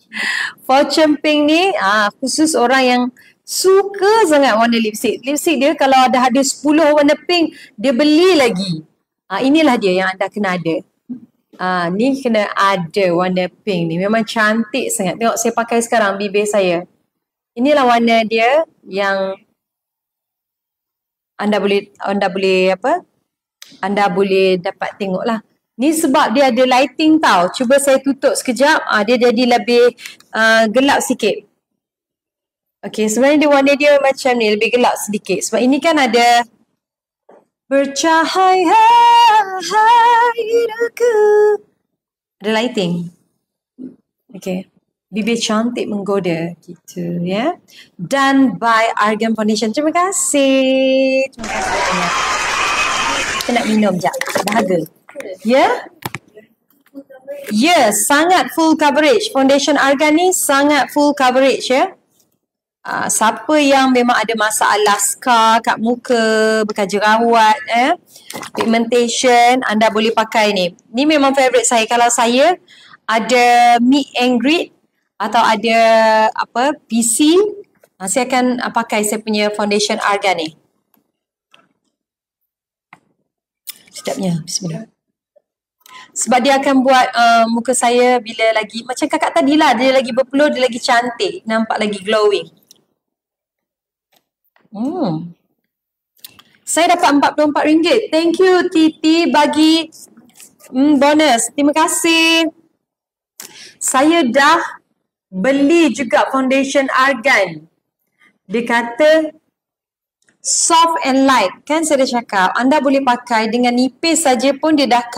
A: Fortune pink ni khusus orang yang suka sangat warna lipstick. Lipstick dia kalau ada 10 warna pink, dia beli lagi. Inilah dia yang anda kena ada. Ni kena ada warna pink ni. Memang cantik sangat. Tengok saya pakai sekarang bibir saya. Inilah warna dia yang anda boleh dapat tengok lah. Ni sebab dia ada lighting tau. Cuba saya tutup sekejap. Dia jadi lebih gelap sikit. Okay, sebenarnya warna dia macam ni. Lebih gelap sedikit. Sebab ini kan ada bercahaya hidupku. Ada lighting. Okay. Bibir cantik menggoda. Gitu ya. Done by Argan Foundation. Terima kasih. Terima kasih banyak. Kita nak minum sekejap. Dahaga. Ya? Ya, sangat full coverage. Foundation Argan ni sangat full coverage ya. Siapa yang memang ada masalah scar kat muka, bekas jerawat, pigmentation, anda boleh pakai ni. Ni memang favourite saya. Kalau saya ada meet and greet atau ada PC, saya akan pakai saya punya foundation Argan ni. Sedapnya, bismillah. Sebab dia akan buat muka saya bila lagi, macam kakak tadi lah, dia lagi berpeluh, dia lagi cantik, nampak lagi glowing. Saya dapat RM44. Thank you Titi bagi bonus. Terima kasih. Saya dah beli juga foundation Argan. Dia kata soft and light. Kan saya dah cakap, anda boleh pakai dengan nipis saja pun dia dah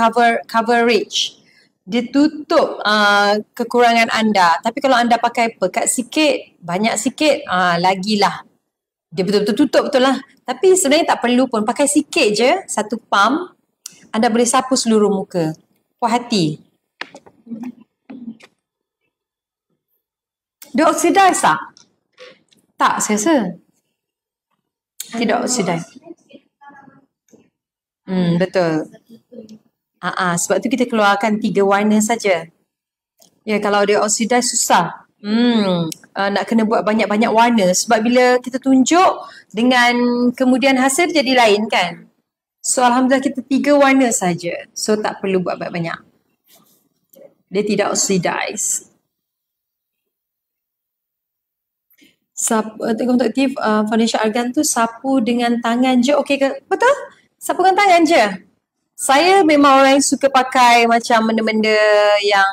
A: coverage. Dia tutup kekurangan anda. Tapi kalau anda pakai pekat sikit, banyak sikit, lagilah. Dia betul-betul tutup betul lah. Tapi sebenarnya tak perlu pun. Pakai sikit je, satu pump. Anda boleh sapu seluruh muka. Puas hati. Dia oxidize tak? Tak, saya rasa. Tidak oxidize. Betul. Sebab tu kita keluarkan 3 warna saja. Ya, kalau dia oxidize susah. Nak kena buat banyak-banyak warna. Sebab bila kita tunjuk dengan kemudian hasil jadi lain kan. So Alhamdulillah kita 3 warna saja. So tak perlu buat banyak-banyak. Dia tidak oxidize. Tengok Untuk Tiff, foundation Argan tu sapu dengan tangan je okey ke? Betul? Sapu dengan tangan je. Saya memang orang yang suka pakai macam benda-benda yang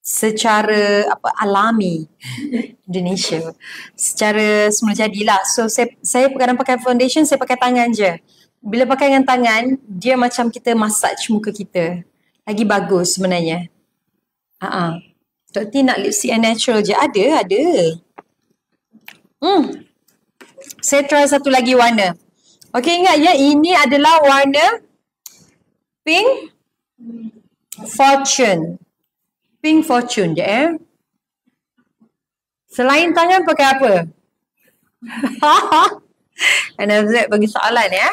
A: secara alami Indonesia, secara semula jadilah. So saya kadang pakai foundation, saya pakai tangan je. Bila pakai dengan tangan, dia macam kita massage muka kita. Lagi bagus sebenarnya. Dr. T nak lipstick yang natural je. Ada. Saya try satu lagi warna. Okey, ingat ya, ini adalah warna Pink Fortune. Pink Fortune je Selain tangan pakai apa? Anazat bagi soalan ya.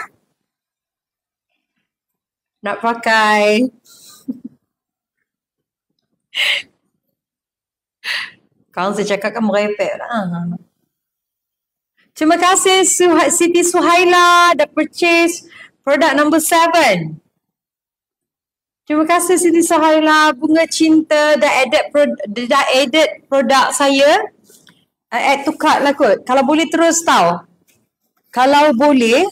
A: Nak pakai kalau saya cakap kan merepek lah. Terima kasih Siti Suhaila dah purchase produk number 7. Terima kasih Siti Suhaila. Bunga Cinta dah edit produk saya. Add to cart lah kot. Kalau boleh terus tau. Kalau boleh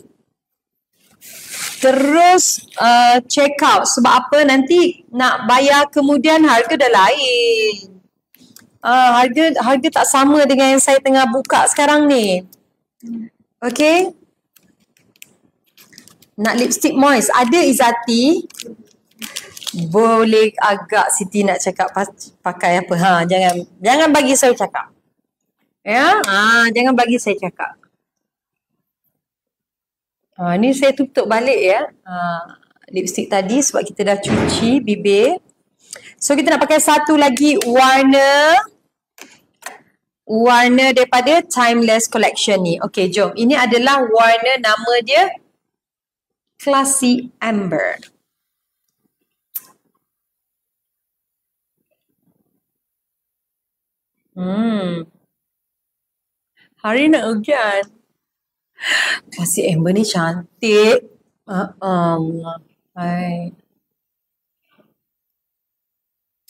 A: terus check out. Sebab apa, nanti nak bayar kemudian harga dah lain. Harga tak sama dengan yang saya tengah buka sekarang ni. Okay. Nak lipstick moist. Ada Izzati. Boleh agak Siti nak cakap pakai apa. Jangan bagi saya cakap. Ya. Jangan bagi saya cakap. Ni saya tutup balik ya. Lipstick tadi sebab kita dah cuci bibir. So kita nak pakai satu lagi warna daripada Timeless Collection ni. Okay, jom. Ini adalah warna, nama dia Classy Amber. Hari nak hujan. Classy Amber ni cantik. Hai.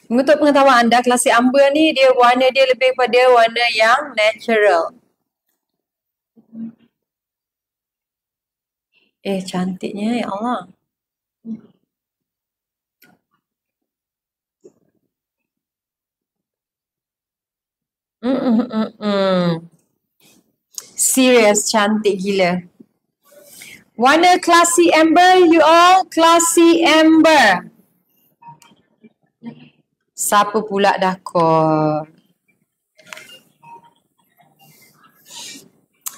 A: Untuk pengetahuan anda, Classy Amber ni warna dia lebih pada warna yang natural. Cantiknya ya Allah. Serius cantik gila. Warna Classy Amber, you all. Classy Amber. Siapa pula dah call?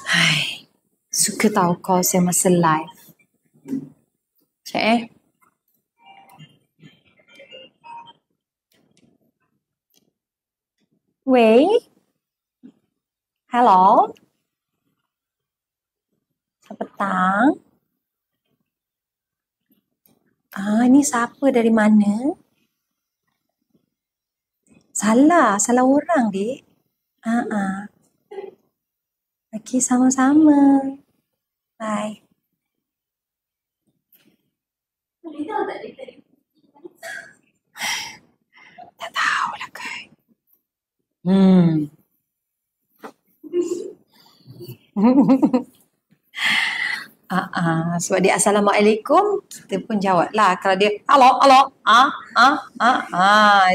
A: Hai, suka tahu call saya masa live. Cek Wei? Hello? Selamat petang. Ni siapa dari mana? Salah orang dek. Okey, sama-sama. Bye. Tak tahulah kan. Sebab dia Assalamualaikum, kita pun jawab lah. Kalau dia halo,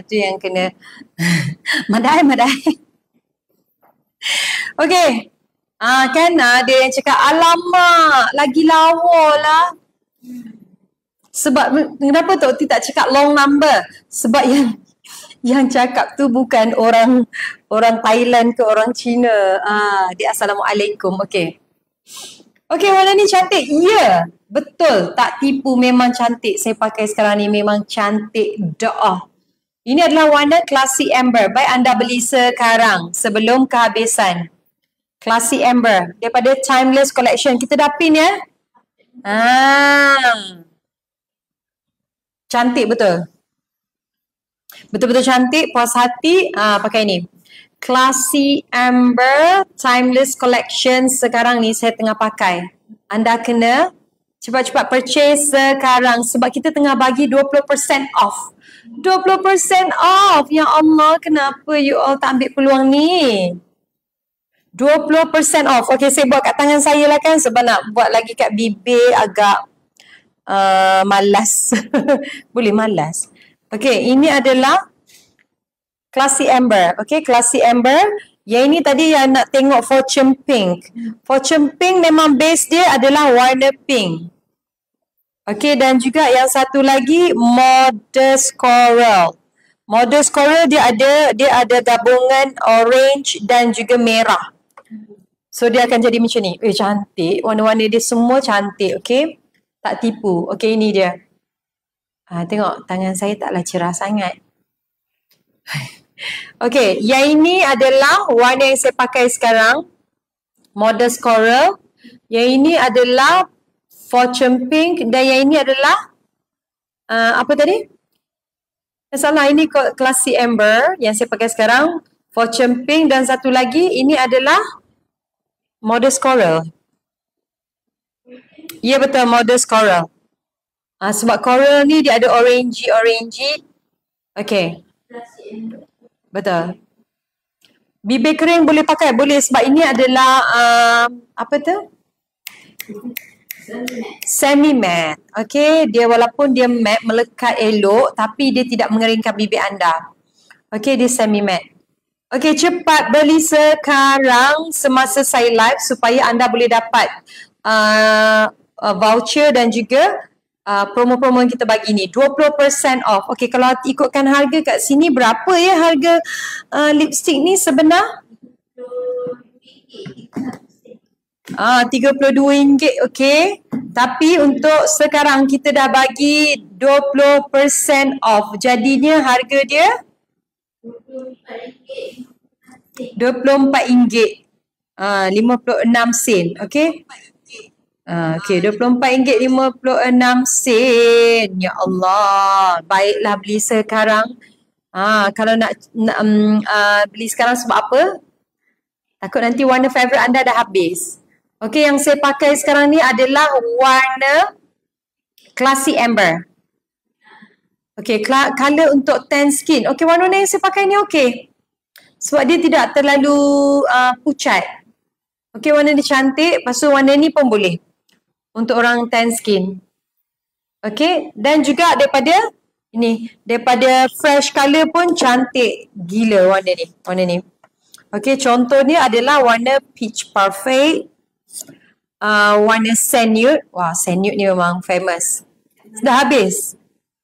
A: itu yang kena madai. Okey. Kan ada yang cakap alamak, lagi lawa lah. Sebab kenapa Tok T tak cakap long number? Sebab yang cakap tu bukan orang Thailand ke orang Cina. Dia Assalamualaikum. Okey. Okey, warna ni cantik. Ya, betul. Tak tipu, memang cantik. Saya pakai sekarang ni memang cantik. Doa. Ini adalah warna Classy Amber. Baik anda beli sekarang sebelum kehabisan. Classy Amber daripada Timeless Collection. Kita dah pin ya. Cantik betul. Betul-betul cantik, puas hati. Pakai ni. Classy Amber Timeless Collection sekarang ni saya tengah pakai. Anda kena cepat-cepat purchase sekarang sebab kita tengah bagi 20% off. 20% off. Ya Allah, kenapa you all tak ambil peluang ni? 20% off. Okay, saya buat kat tangan saya lah kan sebab nak buat lagi kat bibir agak malas. Boleh malas. Okay, ini adalah Classy Amber. Okay, Classy Amber. Yang ini tadi yang nak tengok Fortune Pink. Fortune Pink memang base dia adalah warna pink. Okay, dan juga yang satu lagi Modest Coral. Modest Coral dia ada gabungan orange dan juga merah. So dia akan jadi macam ni. Cantik. Warna-warna dia semua cantik. Okay. Tak tipu. Okay, ini dia. Tengok tangan saya taklah cerah sangat. Okay, yang ini adalah warna yang saya pakai sekarang. Modest Coral. Yang ini adalah Fortune Pink. Dan yang ini adalah apa tadi? Salah, ini Classy Amber yang saya pakai sekarang. Fortune Pink dan satu lagi ini adalah Modest Coral. Ya betul, Modest Coral. Sebab coral ni dia ada orangey. Okay. Betul. Bibir kering boleh pakai? Boleh, sebab ini adalah apa tu? Semi matte. Okay, dia walaupun dia matte, melekat elok, tapi dia tidak mengeringkan bibir anda. Okay, dia semi matte. Okay, cepat beli sekarang semasa saya live supaya anda boleh dapat voucher dan juga promo-promo yang kita bagi ni 20% off. Okay, kalau ikutkan harga kat sini, berapa ya harga lipstick ni sebenar? RM32, okay. Tapi untuk sekarang kita dah bagi 20% off. Jadinya harga dia RM24. 56 sen, okay. Okay, RM24.56. Ya Allah, baiklah beli sekarang. Kalau nak beli sekarang sebab apa? Takut nanti warna favourite anda dah habis. Okay, yang saya pakai sekarang ni adalah warna Classy Amber. Okay, colour untuk tan skin. Okay, warna yang saya pakai ni okay. Sebab dia tidak terlalu pucat. Okay, warna dia cantik. Lepas tu warna ni pun boleh untuk orang tan skin. Okay, dan juga daripada fresh colour pun cantik gila warna ni. Okay, contohnya adalah warna Peach Parfait, warna Sand Nude. Wah, Sand Nude ni memang famous. Dah habis?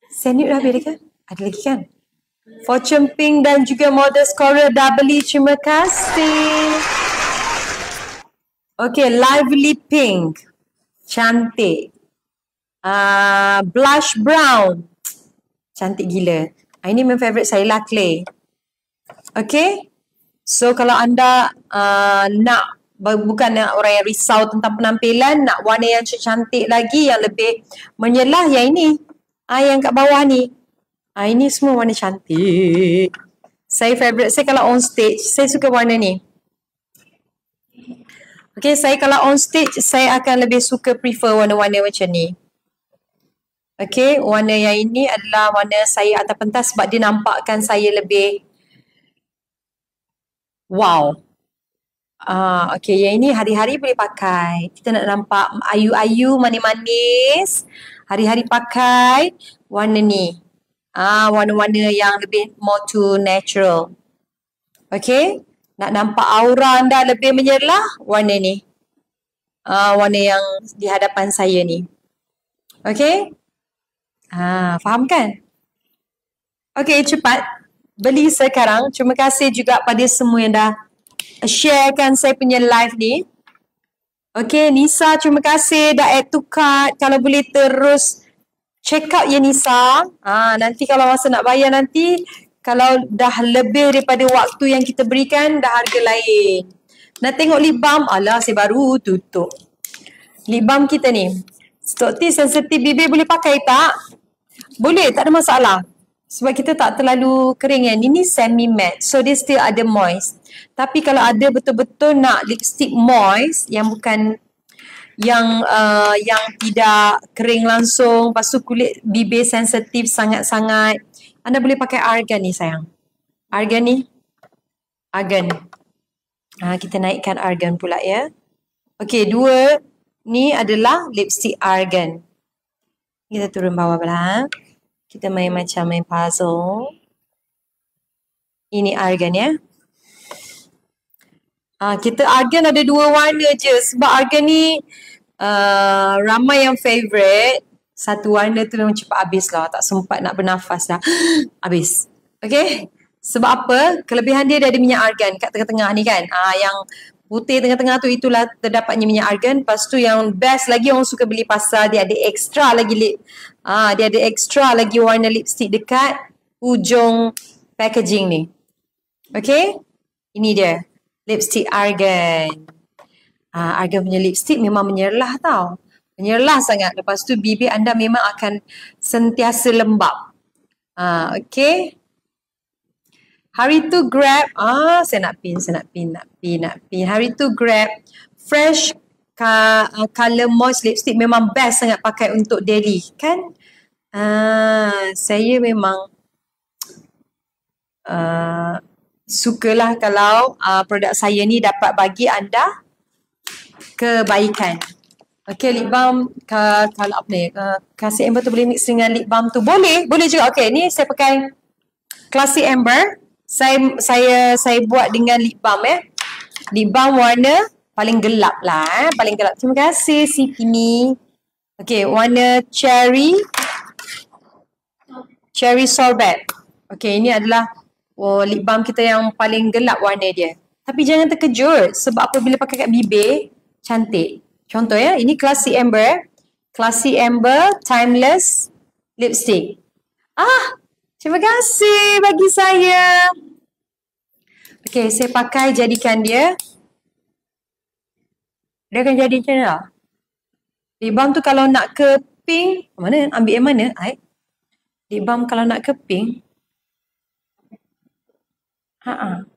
A: Sand Nude dah habis kan? Ada lagi kan? Fortune Pink dan juga Modest Coral dah beli, terima kasih. Okay, Lively Pink. Cantik. Blush Brown. Cantik gila. Ini memang favourite saya lah, Clay. Okay. So kalau anda bukan nak orang yang risau tentang penampilan, nak warna yang cantik lagi, yang lebih menyelah, yang ini. Yang kat bawah ni. Ini semua warna cantik. Saya favourite saya kalau on stage, saya suka warna ni. Okay, saya kalau on stage, saya akan lebih suka prefer warna-warna macam ni. Okay, warna yang ini adalah warna saya atas pentas sebab dia nampakkan saya lebih wow. Okay, yang ini hari-hari boleh pakai. Kita nak nampak ayu-ayu, manis-manis. Hari-hari pakai warna ni. Warna-warna yang lebih more to natural. Okay. Nak nampak aura anda lebih menyelah, warna ni. Warna yang di hadapan saya ni. Okay. Faham kan? Okay, cepat. Beli sekarang. Terima kasih juga pada semua yang dah sharekan saya punya live ni. Okay, Nisa, terima kasih dah add to cart. Kalau boleh terus check out ya Nisa. Nanti kalau masa nak bayar nanti, kalau dah lebih daripada waktu yang kita berikan, dah harga lain. Nak tengok lip balm? Alah, saya baru tutup. Lip balm kita ni. Stok T sensitif bibir boleh pakai tak? Boleh, tak ada masalah. Sebab kita tak terlalu kering kan. Ini semi matte. So, dia still ada moist. Tapi kalau ada betul-betul nak lipstick moist, yang bukan yang tidak kering langsung, lepas tu kulit bibir sensitif sangat-sangat, anda boleh pakai argan ni sayang. Argan ni. Argan. Kita naikkan argan pula ya. Okey, dua ni adalah lipstick argan. Kita turun bawah belah. Kita main macam main puzzle. Ini argan ya. Kita argan ada 2 warna je. Sebab argan ni ramai yang favourite. Satu warna tu memang cepat habis lah. Tak sempat nak bernafas dah. Habis. Okay. Sebab apa? Kelebihan dia ada minyak argan kat tengah-tengah ni kan. Yang putih tengah-tengah tu itulah terdapatnya minyak argan. Lepas tu yang best lagi orang suka beli pasal dia ada extra lagi dia ada extra lagi warna lipstick dekat ujung packaging ni. Okay? Ini dia. Lipstick argan. Argan punya lipstick memang menyerlah tau. Menyerlah sangat. Lepas tu bibir anda memang akan sentiasa lembap. Okay? Hari tu grab, saya nak pin. Hari tu grab fresh color moist lipstick memang best sangat pakai untuk daily, kan? Saya memang sukalah kalau produk saya ni dapat bagi anda kebaikan. Okay, lip balm kalau apa ni? Classic Amber tu boleh mix dengan lip balm tu? Boleh juga. Okay, ni saya pakai Classic Amber. Saya buat dengan lip balm Lip balm warna paling gelap lah paling gelap. Terima kasih Siti ni. Okay, warna cherry sorbet. Okay, ini adalah lip balm kita yang paling gelap warna dia. Tapi jangan terkejut sebab apabila pakai kat bibir cantik. Contoh ya, ini Classic Amber Timeless Lipstick. Terima kasih bagi saya. Okay, saya pakai jadikan dia. Dia akan jadi macam mana? Lip balm tu kalau nak ke pink, mana? Ambil yang mana? Lip balm kalau nak ke pink.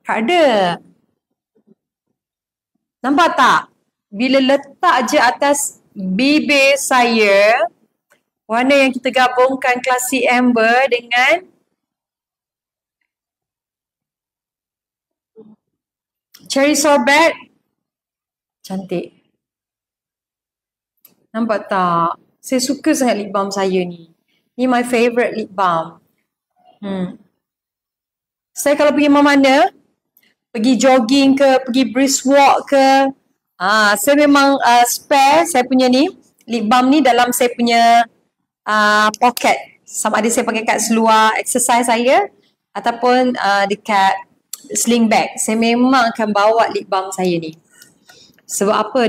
A: Tak ada. Nampak tak? Bila letak je atas bibir saya, warna yang kita gabungkan Classic Amber dengan cherry sorbet, cantik. Nampak tak? Saya suka sangat lip balm saya ni. Ni my favourite lip balm. Saya kalau pergi mana-mana, pergi jogging ke, pergi brisk walk ke, saya memang spare saya punya ni, lip balm ni dalam saya punya pocket. Sama ada saya pakai kat seluar exercise saya ataupun dekat sling bag. Saya memang akan bawa lip balm saya ni. Sebab apa?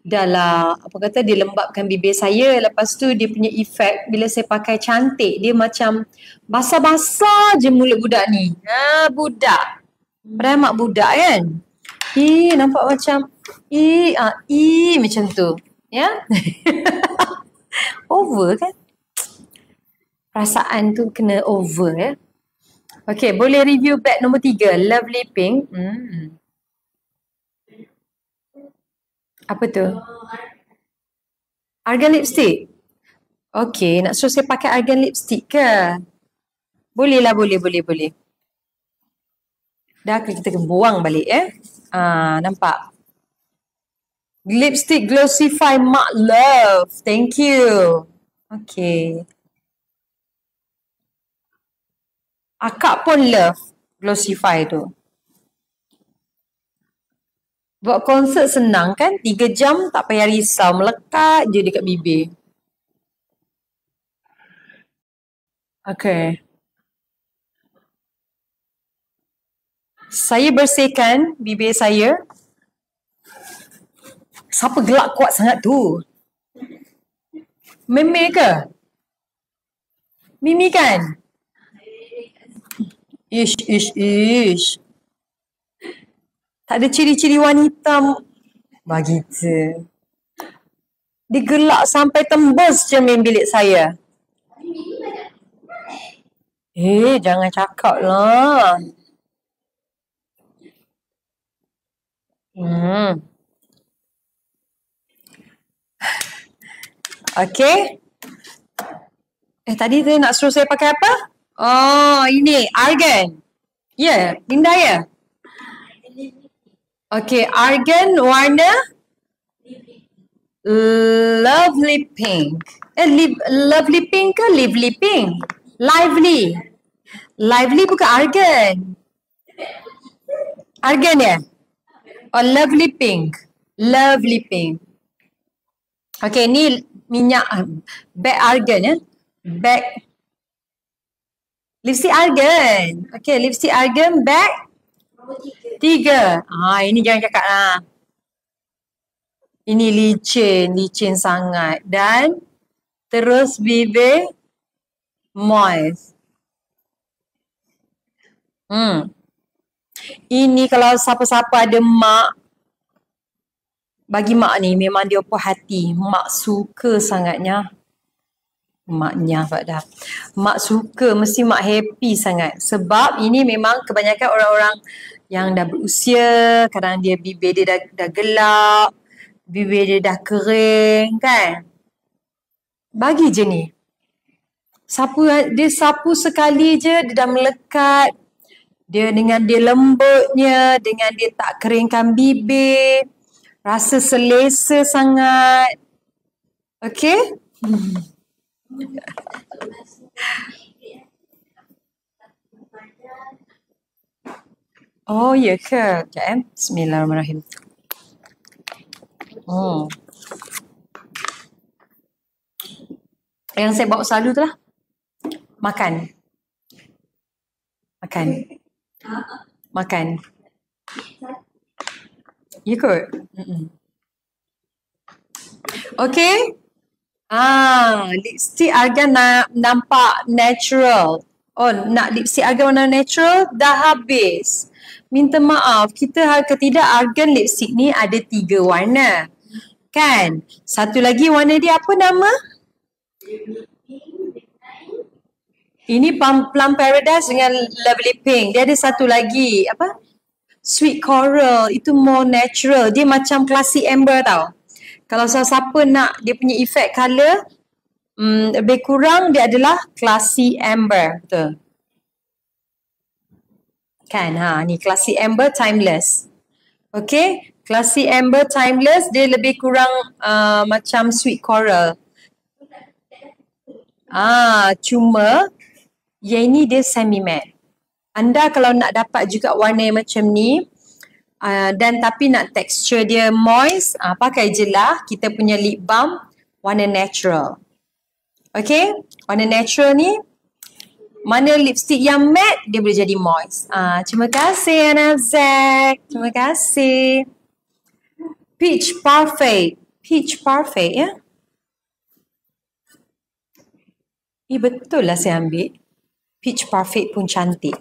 A: Dah lah apa kata, dia lembapkan bibir saya. Lepas tu dia punya efek bila saya pakai cantik. Dia macam basah-basah je mulut budak ni. Budak. Padahal mak budak kan. Nampak macam macam tu. Ya. Over kan? Perasaan tu kena over ya. Okay, boleh review bag nombor 3. Lovely Pink. Apa tu? Argan lipstick. Okay, nak suruh saya pakai argan lipstick ke? Boleh lah, boleh. Dah kita buang balik nampak? Lipstick Glossify Mak Love. Thank you. Okay. Akak pun love Glossify tu. Buat konsert senang kan? 3 jam tak payah risau. Melekat je dekat bibir. Okay. Saya bersihkan bibir saya. Siapa gelak kuat sangat tu? Meme ke? Mimi kan? Ish. Tak ada ciri-ciri wanita begitu. Dia gelak sampai tembus cermin bilik saya. Jangan cakap lah. Okay. Tadi dia nak suruh saya pakai apa? Ini argan. Ya, Linda ya? Okay, argan warna Lovely Pink. Lovely pink ke lively pink? Lively. Lively bukan argan. Argan ya? Oh, lovely pink. Lovely pink. Okay, ni minyak bag argan ya. Bag lipstick argan. Okay, lipstick argan bag 3. Ini jangan cakap lah. Ini licin sangat. Dan terus bibir moist. Ini kalau siapa-siapa ada mak, bagi mak ni memang dia puas hati. Mak suka sangatnya. Maknya dah. Mak suka, mesti mak happy sangat. Sebab ini memang kebanyakan orang-orang yang dah berusia, kadang dia bibir dia dah gelap, bibir dia dah kering kan. Bagi je ni. Dia sapu sekali je, dia dah melekat. Dia dengan dia lembutnya, dengan dia tak keringkan bibir. Rasa selesa sangat. Okay? Oh, ya ke? Sekejap Bismillahirrahmanirrahim. Yang saya bawa selalu tu lah. Makan. Ya kot? Okay. Lipstick argan nampak natural. Oh, nak lipstick argan warna natural dah habis. Minta maaf, kita hal ketidak argan lipstick ni ada 3 warna. Kan? Satu lagi warna dia apa nama? Ini Plum Paradise dengan Lovely Pink. Dia ada satu lagi, apa? Sweet Coral. Itu more natural. Dia macam Classy Amber tau. Kalau siapa nak dia punya effect colour, lebih kurang dia adalah Classy Amber. Betul. Kan? Ni Classy Amber Timeless. Okay? Classy Amber Timeless, dia lebih kurang macam Sweet Coral. Cuma yang ini dia semi matte. Anda kalau nak dapat juga warna yang macam ni dan tapi nak tekstur dia moist, pakai je lah kita punya lip balm warna natural. Okay, warna natural ni mana lipstick yang matte dia boleh jadi moist. Terima kasih Anazak. Terima kasih. Peach Parfait ya. Betul lah saya ambil. Peach Parfait pun cantik.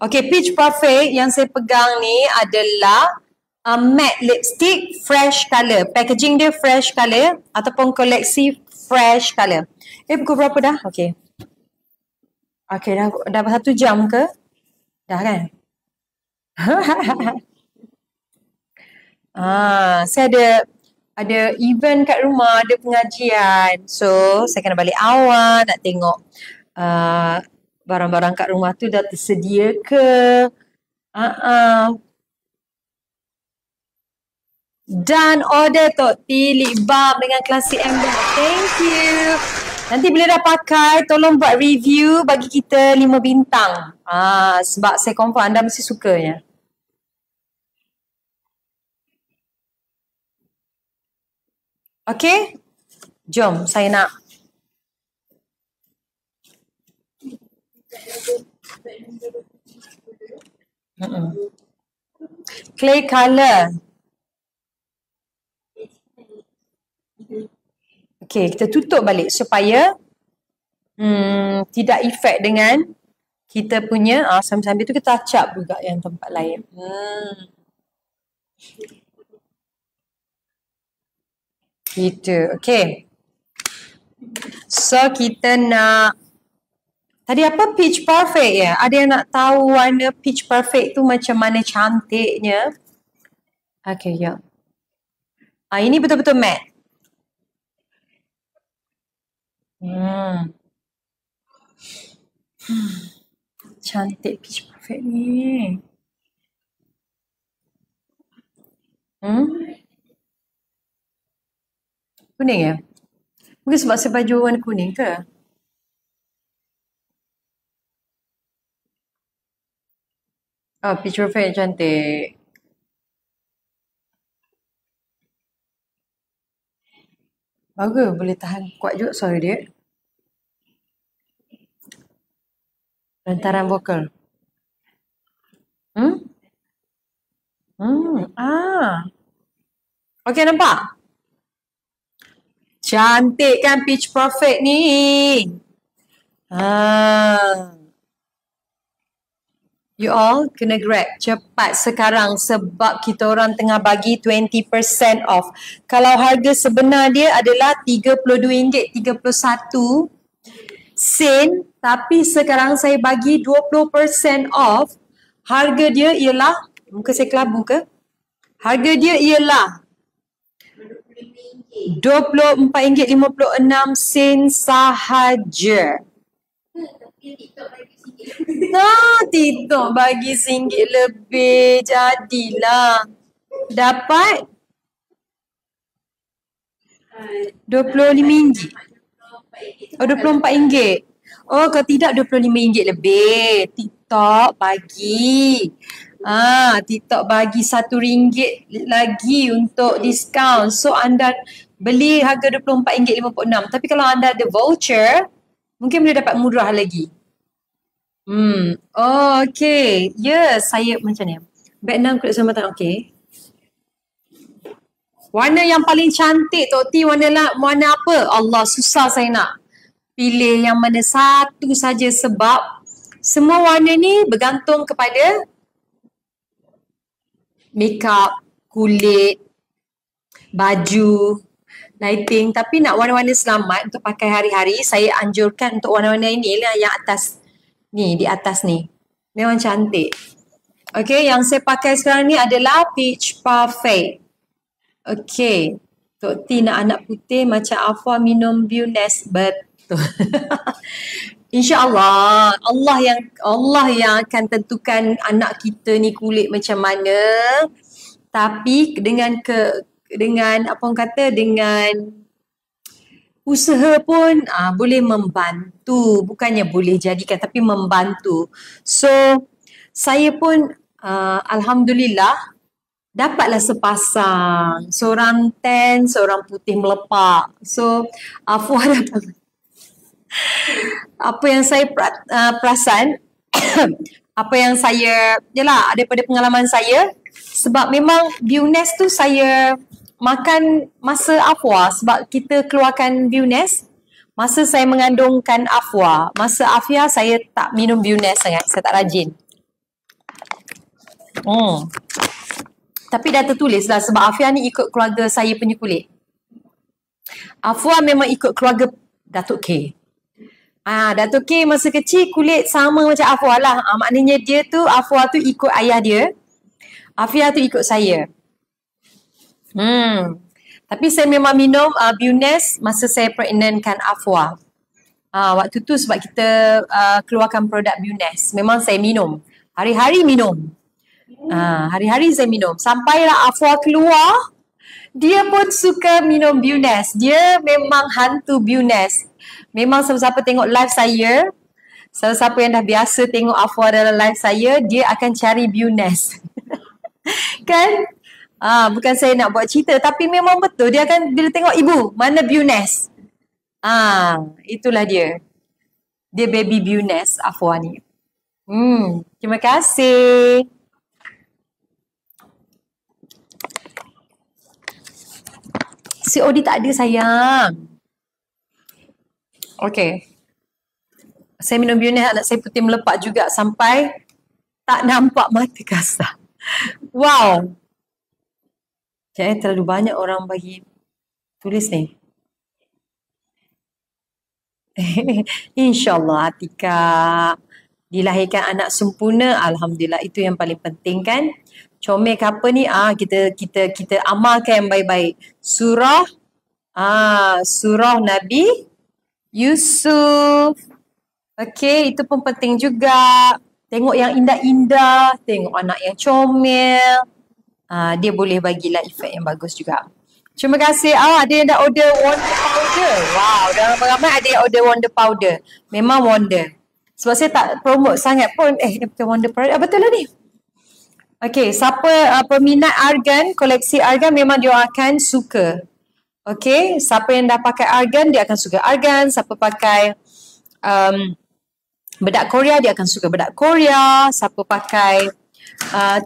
A: Okay, Peach Parfait yang saya pegang ni adalah matte lipstick fresh colour. Packaging dia fresh colour ataupun koleksi fresh colour. Pukul berapa dah? Okay. Okay, dah 1 jam ke? Dah kan? Saya ada event kat rumah, ada pengajian. So, saya kena balik awal nak tengok barang-barang kat rumah tu dah tersedia ke. Dan order Tok T lip balm dengan Classy Amber. Thank you. Nanti bila dah pakai, tolong buat review bagi kita 5 bintang. Sebab saya confirm anda mesti sukanya. Okay? Jom, saya nak. Clay color. Okay, kita tutup balik supaya tidak efek dengan kita punya sambil-sambil tu kita acap juga yang tempat lain. Gitu, okay. So kita nak tadi apa? Peach Perfect ya? Ada yang nak tahu warna Peach Perfect tu macam mana cantiknya? Okay, ya. Ini betul-betul matte. Cantik Peach Perfect ni. Kuning ya? Mungkin sebab saya baju warna kuning ke? Oh, picture perfect cantik. Bagus, boleh tahan kuat juga suara dia. Lantaran vokal. Okay, nampak? Cantik kan pitch perfect ni? You all kena grab cepat sekarang sebab kita orang tengah bagi 20% off. Kalau harga sebenar dia adalah RM32.31 tapi sekarang saya bagi 20% off. Harga dia ialah, muka saya kelabu ke? Harga dia ialah RM24.56 sahaja. TikTok bagi RM1 lebih, jadilah dapat RM25. Oh, RM24. Oh, kalau tidak RM25 lebih. TikTok bagi. TikTok bagi RM1 lagi untuk diskaun. So, anda beli harga RM24.56. Tapi kalau anda ada voucher, mungkin boleh dapat murah lagi. Oh, okay. Saya macam ni. Vietnam kulit sambatan, okay. Warna yang paling cantik, Tok T, warna apa? Allah, susah saya nak pilih yang mana satu saja sebab semua warna ni bergantung kepada makeup, kulit, baju, lighting. Tapi nak warna-warna selamat untuk pakai hari-hari, saya anjurkan untuk warna-warna ini lah yang atas. Ni, di atas ni. Memang cantik. Okay, yang saya pakai sekarang ni adalah Peach Parfait. Okay. Tok T nak anak putih macam Afwa minum Bueness. Betul. InsyaAllah. Allah yang akan tentukan anak kita ni kulit macam mana. Tapi dengan apa orang kata, dengan usaha pun boleh membantu. Bukannya boleh jadikan, tapi membantu. So, saya pun Alhamdulillah dapatlah sepasang. Seorang tan, seorang putih melepak. So, Afwa dapat. Apa yang saya perasan, apa yang saya, yalah, daripada pengalaman saya, sebab memang Bueness tu saya makan masa Afwa, sebab kita keluarkan Bueness masa saya mengandungkan Afwa. Masa Afia saya tak minum Bueness sangat, saya tak rajin. Tapi dah tertulis lah sebab Afia ni ikut keluarga saya punya kulit. Afwa memang ikut keluarga Datuk K. Datuk K masa kecil kulit sama macam Afwa lah. Maknanya dia tu, Afwa tu ikut ayah dia, Afia tu ikut saya. Tapi saya memang minum Bueness masa saya pregnantkan Afwa. Waktu tu sebab kita keluarkan produk Bueness, memang saya minum. Hari-hari minum. Hari-hari saya minum. Sampailah Afwa keluar, dia pun suka minum Bueness. Dia memang hantu Bueness. Memang siapa-siapa tengok live saya, siapa-siapa yang dah biasa tengok Afwa dalam live saya, dia akan cari Bueness. Kan? Bukan saya nak buat cerita, tapi memang betul. Dia akan, bila tengok ibu, mana Bueness? Itulah dia. Dia baby Bueness, Afwa ni. Terima kasih. COD tak ada sayang. Okay. Saya minum Bueness, anak saya putih melepak juga sampai tak nampak mata kasar. Wow. Terlalu banyak orang bagi tulis ni. InsyaAllah Atika dilahirkan anak sempurna. Alhamdulillah, itu yang paling penting kan. Comel ke apa ni, kita amalkan yang baik-baik. Surah Nabi Yusuf. Okay, itu pun penting juga. Tengok yang indah-indah, tengok anak yang comel. Dia boleh bagilah efek yang bagus juga. Terima kasih. Ada yang dah order Wonder Powder. Wow, dah ramai-ramai ada yang order Wonder Powder. Memang Wonder. Sebab saya tak promote sangat pun. Ni bukan Wonder Powder. Betul lah ni. Okay, siapa peminat argan, koleksi argan memang dia akan suka. Okay, siapa yang dah pakai argan, dia akan suka argan. Siapa pakai bedak Korea, dia akan suka bedak Korea. Siapa pakai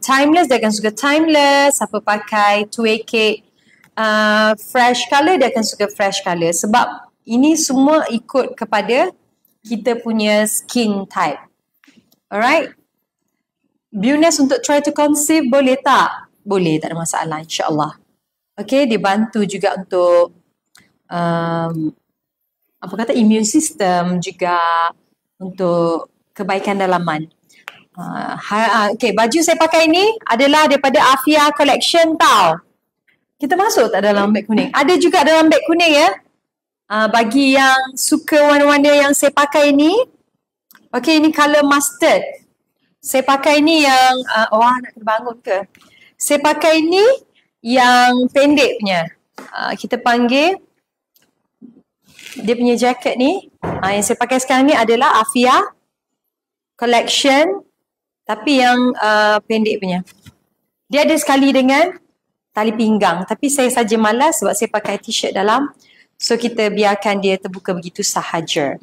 A: timeless, dia akan suka timeless. Siapa pakai 2AK fresh colour, dia akan suka fresh colour. Sebab ini semua ikut kepada kita punya skin type. Alright. Beauness untuk try to conceive boleh tak? Boleh, tak ada masalah, insyaAllah. Okay, dibantu juga untuk immune system, juga untuk kebaikan dalaman. Okay, baju saya pakai ni adalah daripada Afia Collection tau. Kita masuk tak dalam beg kuning? Ada juga dalam beg kuning ya. Bagi yang suka warna-warna yang saya pakai ni. Okay, ini colour mustard. Saya pakai ni yang, nak kena bangun ke? Saya pakai ni yang pendek punya. Kita panggil, dia punya jaket ni. Yang saya pakai sekarang ni adalah Afia Collection. Tapi yang pendek punya. Dia ada sekali dengan tali pinggang. Tapi saya saja malas sebab saya pakai t-shirt dalam. So kita biarkan dia terbuka begitu sahaja.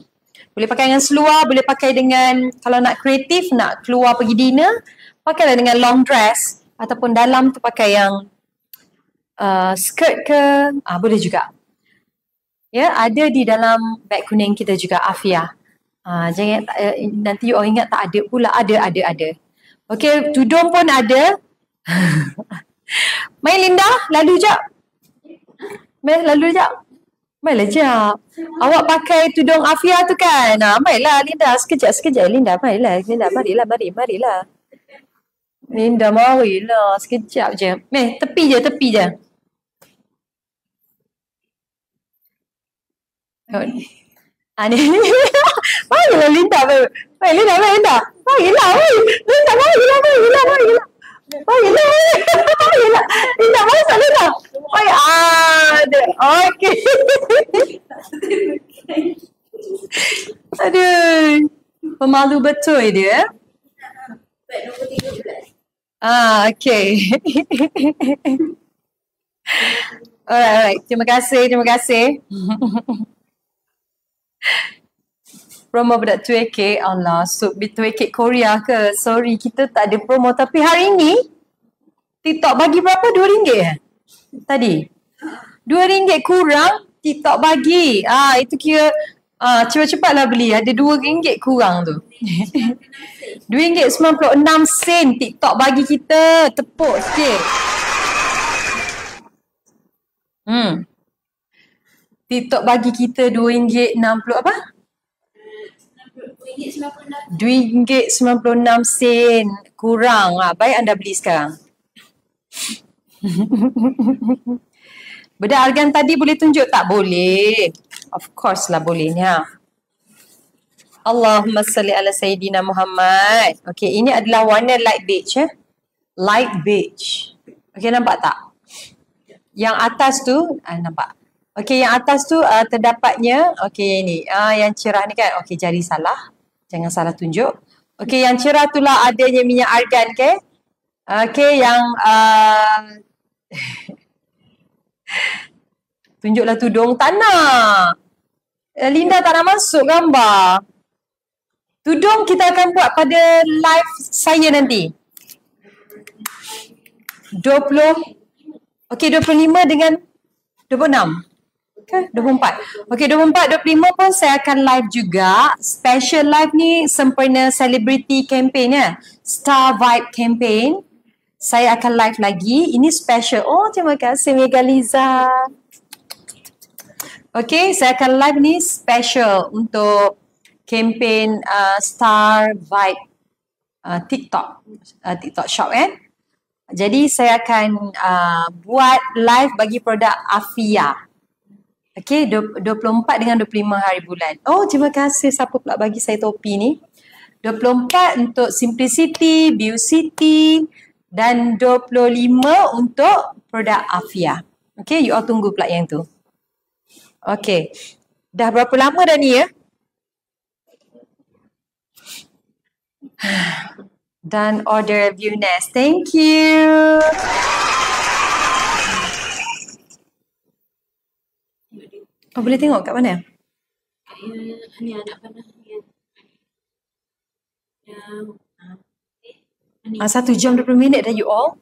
A: Boleh pakai dengan seluar, boleh pakai dengan, kalau nak kreatif, nak keluar pergi dinner, pakailah dengan long dress. Ataupun dalam tu pakai yang skirt ke, boleh juga. Ya, ada di dalam beg kuning kita juga, Afia. Jangan, nanti you all ingat tak ada pula, ada. Okay, tudung pun ada. Mai Linda, lalu jap. Baiklah jap. Awak pakai tudung Afia tu kan? Baiklah Linda, sekejap Linda. Baiklah Linda, marilah. Linda, marilah. Sekejap je. Tepi je. Ni. Marilah Linda. Marilah. Marilah. Linda, masuk Linda. Okay. Aduh. Pemalu betul dia. Okay. Alright. Terima kasih. Promo budak 2AK, Allah, so 2AK Korea ke? Sorry, kita tak ada promo. Tapi hari ni, TikTok bagi berapa? RM2 tadi? RM2 kurang, TikTok bagi. Itu kira, cepat-cepatlah beli. Ada RM2 kurang tu. RM2.96 TikTok bagi kita. Tepuk sikit. TikTok bagi kita RM2.60 apa? RM2.96 kurang. Baik anda beli sekarang. Bedak argan tadi boleh tunjuk tak? Boleh. Of course lah boleh ni. Allahumma salli ala Sayyidina Muhammad. Okay, ini adalah warna light beige. Light beige. Okay, nampak tak? Yang atas tu, nampak. Okay, yang atas tu terdapatnya, okay ni. Yang cerah ni kan, okay jari salah. Jangan salah tunjuk. Okay, yang cerah tu lah adanya minyak argan ke. Okay, yang tunjuklah tudung. Tak nak. Linda tak nak masuk gambar. Tudung kita akan buat pada live saya nanti. 25 dengan 26. Okay, 24. Okay, 24, 25 pun saya akan live juga. Special live ni sempena celebrity campaign ya. Star Vibe campaign. Saya akan live lagi. Ini special. Oh, terima kasih Mega Liza. Okay, saya akan live ni special untuk campaign Star Vibe TikTok shop kan. Jadi saya akan buat live bagi produk Afia. Okay, 24 dengan 25 hari bulan. Oh, terima kasih siapa pula bagi saya topi ni. 24 untuk Simplicity, Beauty, dan 25 untuk produk Afia. Okay, you all tunggu pula yang tu. Okay. Dah berapa lama dah ni ya? Dan order view next. Thank you. Oh, boleh tengok kat mana?
B: Ni anak panah ni. Yang
A: 1 jam 20 minit dah you all.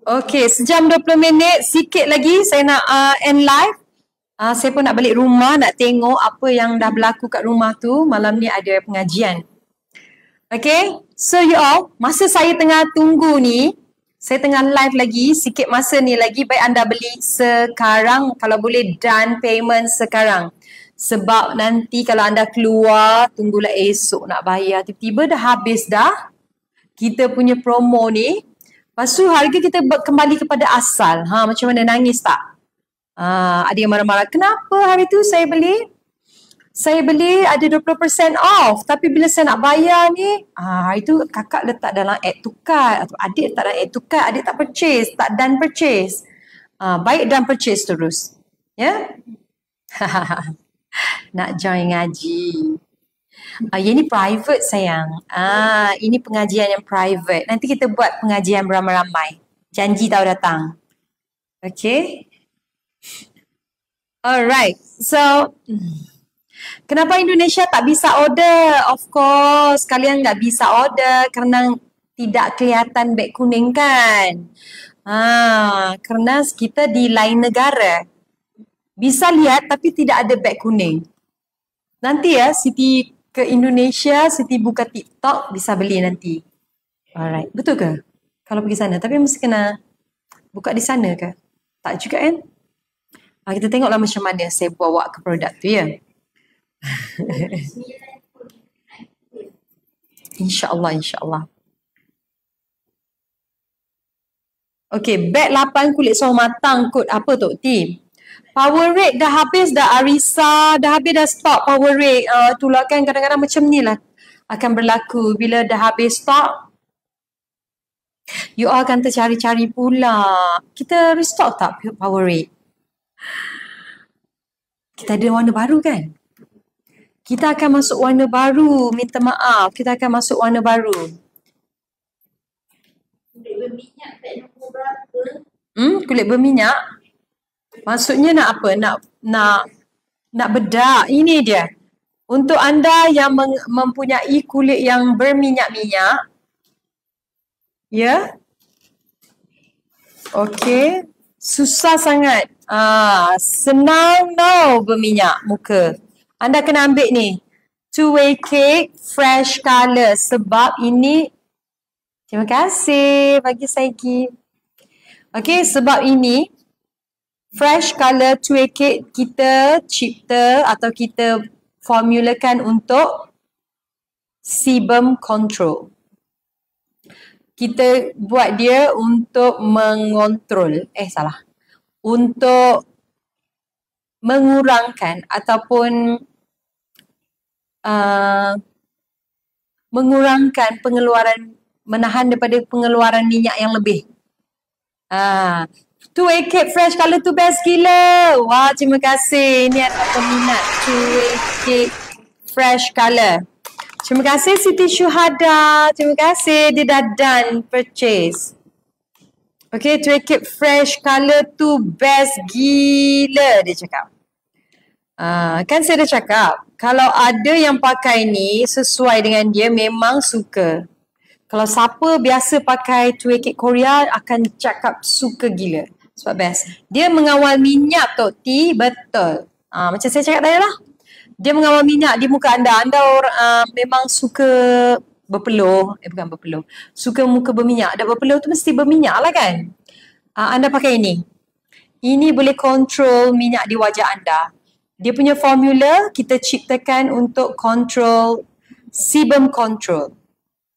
A: Okay, sejam 20 minit. Sikit lagi saya nak end live. Saya pun nak balik rumah, nak tengok apa yang dah berlaku kat rumah tu. Malam ni ada pengajian. Okay, so you all, masa saya tengah tunggu ni, saya tengah live lagi, sikit masa ni lagi, baik anda beli sekarang, kalau boleh done payment sekarang. Sebab nanti kalau anda keluar, tunggulah esok nak bayar. Tiba-tiba dah habis dah kita punya promo ni. Lepas tu harga kita kembali kepada asal. Macam mana, nangis tak? Ada yang marah-marah. Kenapa hari tu saya beli ada 20% off. Tapi bila saya nak bayar ni, hari tu kakak letak dalam add to cart. Atau adik letak dalam add to cart. Adik tak purchase, tak done purchase. Baik done purchase terus. Ya? Nak join ngaji. Yang ni private sayang. Ini pengajian yang private. Nanti kita buat pengajian beramai-ramai. Janji tahu datang. Okay. Alright. So, kenapa Indonesia tak bisa order? Of course, kalian tak bisa order kerana tidak kelihatan beg kuning kan? Kerana kita di lain negara. Bisa lihat tapi tidak ada beg kuning. Nanti ya, Siti ke Indonesia, Siti buka TikTok, bisa beli nanti. Alright, betul ke? Kalau pergi sana, tapi mesti kena buka di sana ke? Tak juga kan? Kita tengoklah macam mana saya bawa ke produk tu ya. InsyaAllah, insyaAllah. Okay, beg 8 kulit sawo matang kot apa Tok T? Powerade dah habis dah, Arisa dah habis dah stok Powerade. Itulah kan kadang-kadang macam ni lah akan berlaku bila dah habis stok. You all akan tercari-cari pula. Kita restock tak Powerade? Kita ada warna baru kan? Kita akan masuk warna baru. Minta maaf, kita akan masuk warna baru.
B: kulit berminyak tak nombor berapa?
A: Kulit berminyak? Maksudnya nak apa? Nak bedak. Ini dia. Untuk anda yang mempunyai kulit yang berminyak-minyak. Ya. Okey. Susah sangat. Senang tau berminyak muka. Anda kena ambil ni. Two-way cake fresh colour. Sebab ini. Terima kasih bagi saya gift. Okey, sebab ini. Fresh colour two-way cake kita cipta atau kita formulakan untuk sebum control. Kita buat dia untuk mengontrol. Untuk mengurangkan ataupun mengurangkan pengeluaran, menahan daripada pengeluaran minyak yang lebih. Two-way cake fresh colour tu best gila. Wah, terima kasih. Ini adalah peminat two-way cake fresh colour. Terima kasih Siti Syuhada. Terima kasih dia dah done purchase. Okay, two-way cake fresh colour tu best gila dia cakap. Kan saya dah cakap, kalau ada yang pakai ni sesuai dengan dia memang suka. Kalau siapa biasa pakai two-way cake Korea akan cakap suka gila. Sebab best. Dia mengawal minyak Tok T, betul. Macam saya cakap tadi lah. Dia mengawal minyak di muka anda. Anda memang suka berpeluh. Bukan berpeluh. Suka muka berminyak. Dan berpeluh tu mesti berminyak lah kan. Anda pakai ini. Ini boleh kontrol minyak di wajah anda. Dia punya formula kita ciptakan untuk control, sebum control.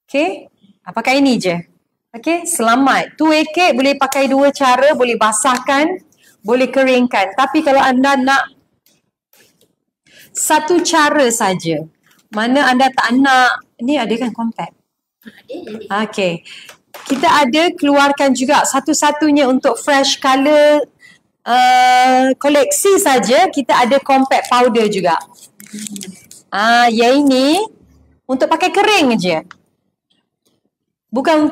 A: Okay. Pakai ini je. Okay, selamat. Two-way cake boleh pakai dua cara, boleh basahkan, boleh keringkan. Tapi kalau anda nak satu cara saja, mana anda tak nak, ni ada kan compact? Okay. Kita ada keluarkan juga satu-satunya untuk fresh colour koleksi saja, kita ada compact powder juga. Yang ini untuk pakai kering je. Bukan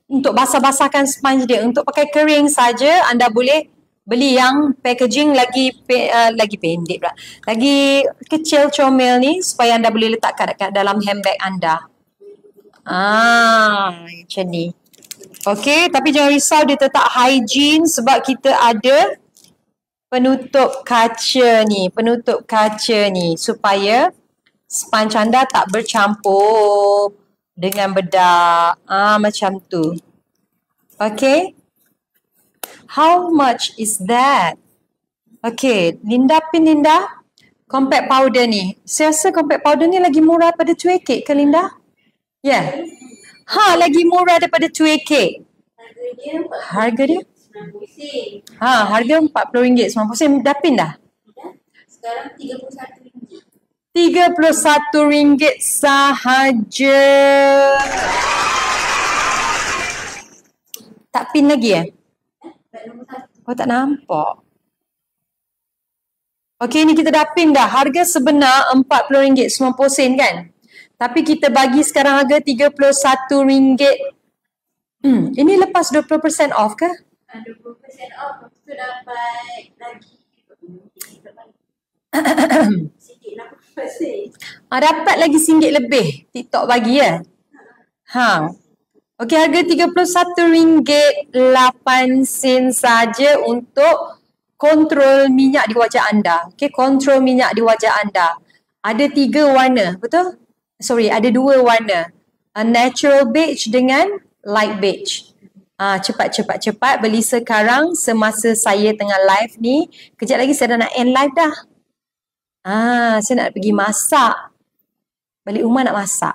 A: untuk basah-basahkan sponge dia. Untuk pakai kering saja, anda boleh beli yang packaging lagi pendek pula. Lagi kecil comel ni supaya anda boleh letakkan dekat dalam handbag anda. Macam ni. Okey, tapi jangan risau, dia tetap hygiene sebab kita ada penutup kaca ni supaya sponge anda tak bercampur dengan bedak. Macam tu. Okay. How much is that? Okay, Linda pin Linda. Compact powder ni. Saya rasa compact powder ni lagi murah daripada 2AK ke Linda? Ya. Yeah. Lagi murah daripada 2AK. Harga dia? Harga RM40.90. Dah pin dah?
B: Sekarang RM31.
A: RM31 sahaja. Tak pin lagi Oh, tak nampak. Okey, ni kita dah pin dah. Harga sebenar RM40.90 kan? Tapi kita bagi sekarang harga RM31. Ini lepas 20% off ke?
B: 20% off. Lepas tu dapat lagi sikit lah.
A: Dapat lagi RM1 lebih. TikTok bagi ya? Okey, harga RM31.08 saja untuk kontrol minyak di wajah anda. Okey, kontrol minyak di wajah anda. Ada 3 warna, betul? Sorry, ada 2 warna. Natural beige dengan light beige. Cepat beli sekarang semasa saya tengah live ni. Kejap lagi saya dah nak end live dah. Saya nak pergi masak. Balik rumah nak masak.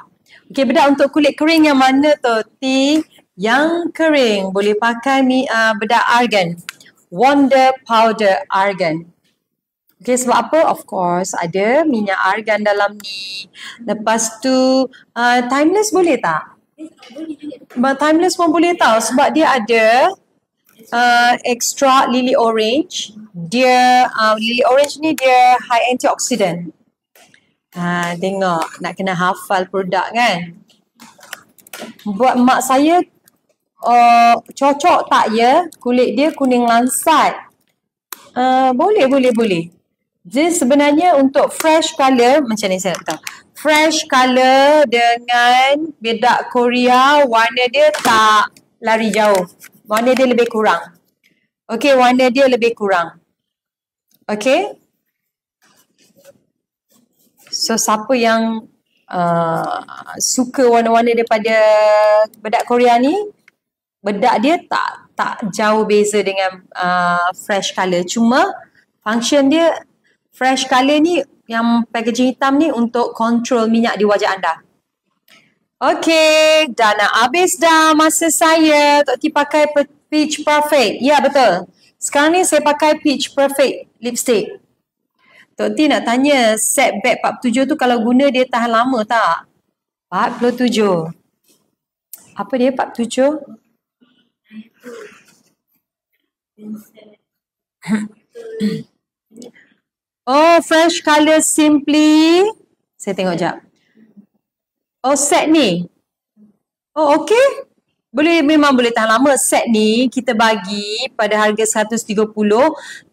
A: Okey, bedak untuk kulit kering yang mana tu? Yang kering. Boleh pakai bedak argan. Wonder Powder Argan. Okey, sebab apa? Of course, ada minyak argan dalam ni. Lepas tu, timeless boleh tak? Timeless pun boleh tahu sebab dia ada extra lily orange. Dia, lily orange ni dia high antioxidant. Tengok, nak kena hafal produk kan. Buat mak saya cocok tak ya kulit dia kuning lansat? Boleh. Dia sebenarnya untuk fresh colour, macam ni saya nak tahu. Fresh colour dengan bedak Korea, warna dia tak lari jauh. Warna dia lebih kurang. Okey, warna dia lebih kurang. Okey. So, siapa yang suka warna-warna daripada bedak Korea ni, bedak dia tak jauh beza dengan fresh colour. Cuma function dia, fresh colour ni yang packaging hitam ni untuk kontrol minyak di wajah anda. Okey, dah nak habis dah masa saya. Tok T pakai Peach Perfect. Ya, betul. Sekarang ni saya pakai Peach Perfect lipstick. Tok T nak tanya, set bag 47 tu kalau guna dia tahan lama tak? 47. Apa dia 47? Oh, fresh colour simply. Saya tengok jap. Oh, set ni. Oh, okey. Memang boleh tahan lama. Set ni kita bagi pada harga 130,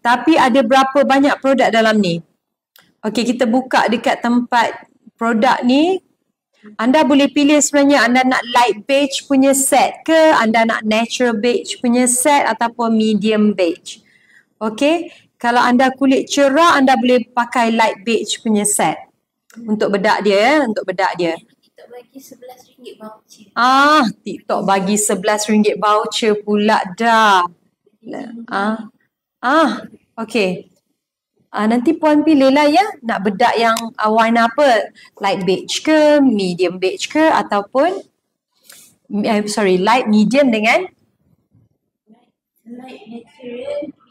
A: tapi ada berapa banyak produk dalam ni? Okey, kita buka dekat tempat produk ni. Anda boleh pilih sebenarnya anda nak light beige punya set ke, anda nak natural beige punya set ataupun medium beige. Okey, kalau anda kulit cerah, anda boleh pakai light beige punya set. Untuk bedak dia,
B: TikTok bagi RM11 voucher.
A: TikTok bagi RM11 voucher pula dah. Okey. Nanti puan pilih lah ya, nak bedak yang warna apa? Light beige ke, medium beige ke, ataupun light medium dengan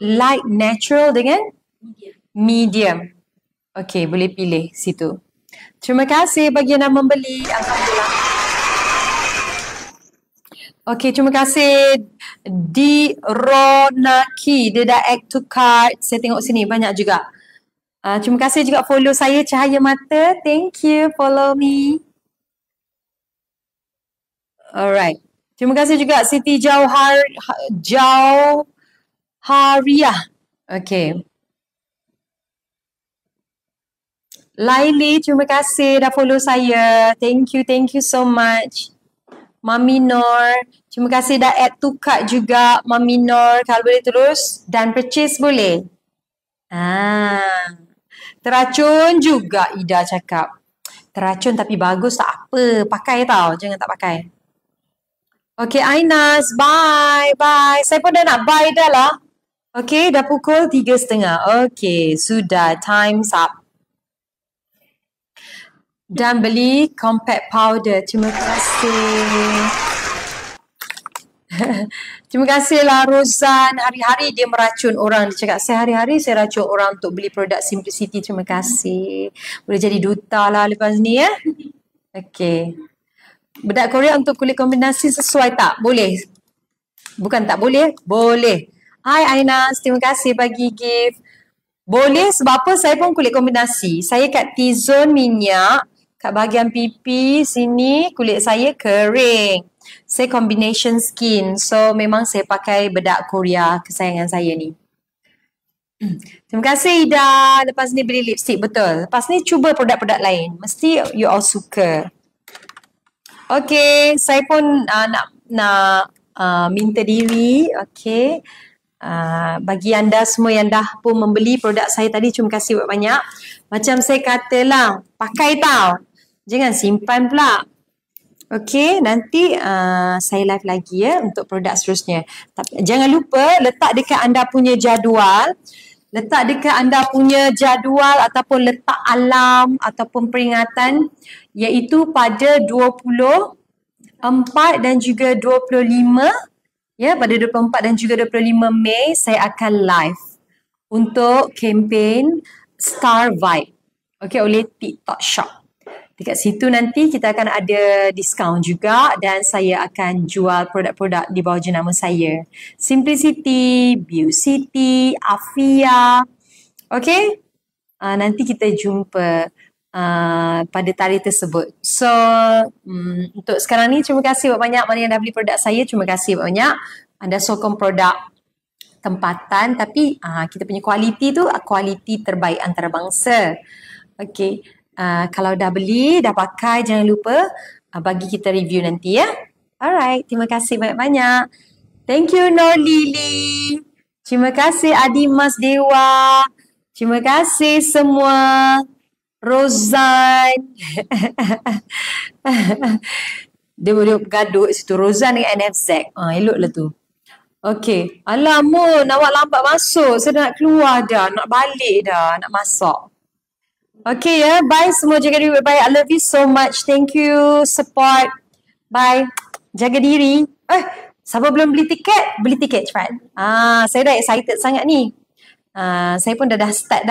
A: light natural dengan medium. Okey, boleh pilih situ. Terima kasih bagi yang dah membeli. Alhamdulillah. Okey, terima kasih Dironaki. Dia dah add to cart. Saya tengok sini banyak juga. Terima kasih juga follow saya Cahaya Mata. Thank you, follow me. Alright. Terima kasih juga Siti Jauhariah. Okay. Laili, terima kasih dah follow saya. Thank you so much. Mami Nur, terima kasih dah add to cart juga Mami Nur. Kalau boleh terus dan purchase boleh. Teracun juga Ida cakap. Teracun tapi bagus tak apa. Pakai tau, jangan tak pakai. Okay Ainas, bye. Saya pun dah nak bye dah lah. Okay, dah pukul 3.30. Okay, sudah. Time's up. Dan beli compact powder. Terima kasih. Terima kasihlah Rozan. Hari-hari dia meracun orang. Dia cakap, hari-hari saya racun orang untuk beli produk Simplicity. Terima kasih. Boleh jadi duta lah lepas ni ya. Okay. Bedak Korea untuk kulit kombinasi sesuai tak? Boleh. Bukan tak boleh. Boleh. Hai Ainas. Terima kasih bagi gift. Boleh sebab apa saya pun kulit kombinasi. Saya kat T-zone minyak. Kat bahagian pipi sini kulit saya kering. Saya combination skin. So memang saya pakai bedak Korea kesayangan saya ni. Terima kasih Ida. Lepas ni beli lipstick betul. Lepas ni cuba produk-produk lain. Mesti you all suka. Okay, saya pun nak minta diri. Okay. Bagi anda semua yang dah pun membeli produk saya tadi, terima kasih banyak. Macam saya katalah, pakai tau. Jangan simpan pula. Okay, nanti saya live lagi ya untuk produk seterusnya. Tapi jangan lupa letak dekat anda punya jadual. Letak dekat anda punya jadual ataupun letak alarm ataupun peringatan iaitu pada 24 dan juga 25 ya, pada 24 dan juga 25 Mei saya akan live untuk kempen Star Vibe. Okay, oleh TikTok Shop. Dekat situ nanti kita akan ada diskaun juga dan saya akan jual produk-produk di bawah jenama saya. Simplicity, Beauty City, Afia. Okay? Nanti kita jumpa pada tarikh tersebut. So, untuk sekarang ni terima kasih banyak mana yang dah beli produk saya. Terima kasih banyak. Anda sokong produk tempatan tapi kita punya kualiti tu kualiti terbaik antarabangsa. Okay. Kalau dah beli, dah pakai, jangan lupa bagi kita review nanti ya. Alright, terima kasih banyak-banyak. Thank you Nur Lily. Terima kasih Adi Mas Dewa. Terima kasih semua. Rozan. Dia gaduh situ. Rozan dengan NFZ. Eloklah tu. Okay. Alamun, awak lambat masuk. Saya dah nak keluar dah. Nak balik dah. Nak masak. Okay ya, bye semua, jaga diri baik-baik. I love you so much. Thank you, support. Bye. Jaga diri. Siapa belum beli tiket cepat. Saya dah excited sangat ni. Saya pun dah start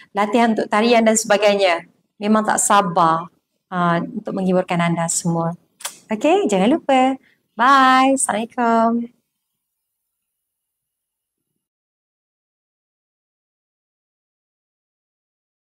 A: latihan untuk tarian dan sebagainya. Memang tak sabar untuk menghiburkan anda semua. Okay, jangan lupa. Bye. Assalamualaikum.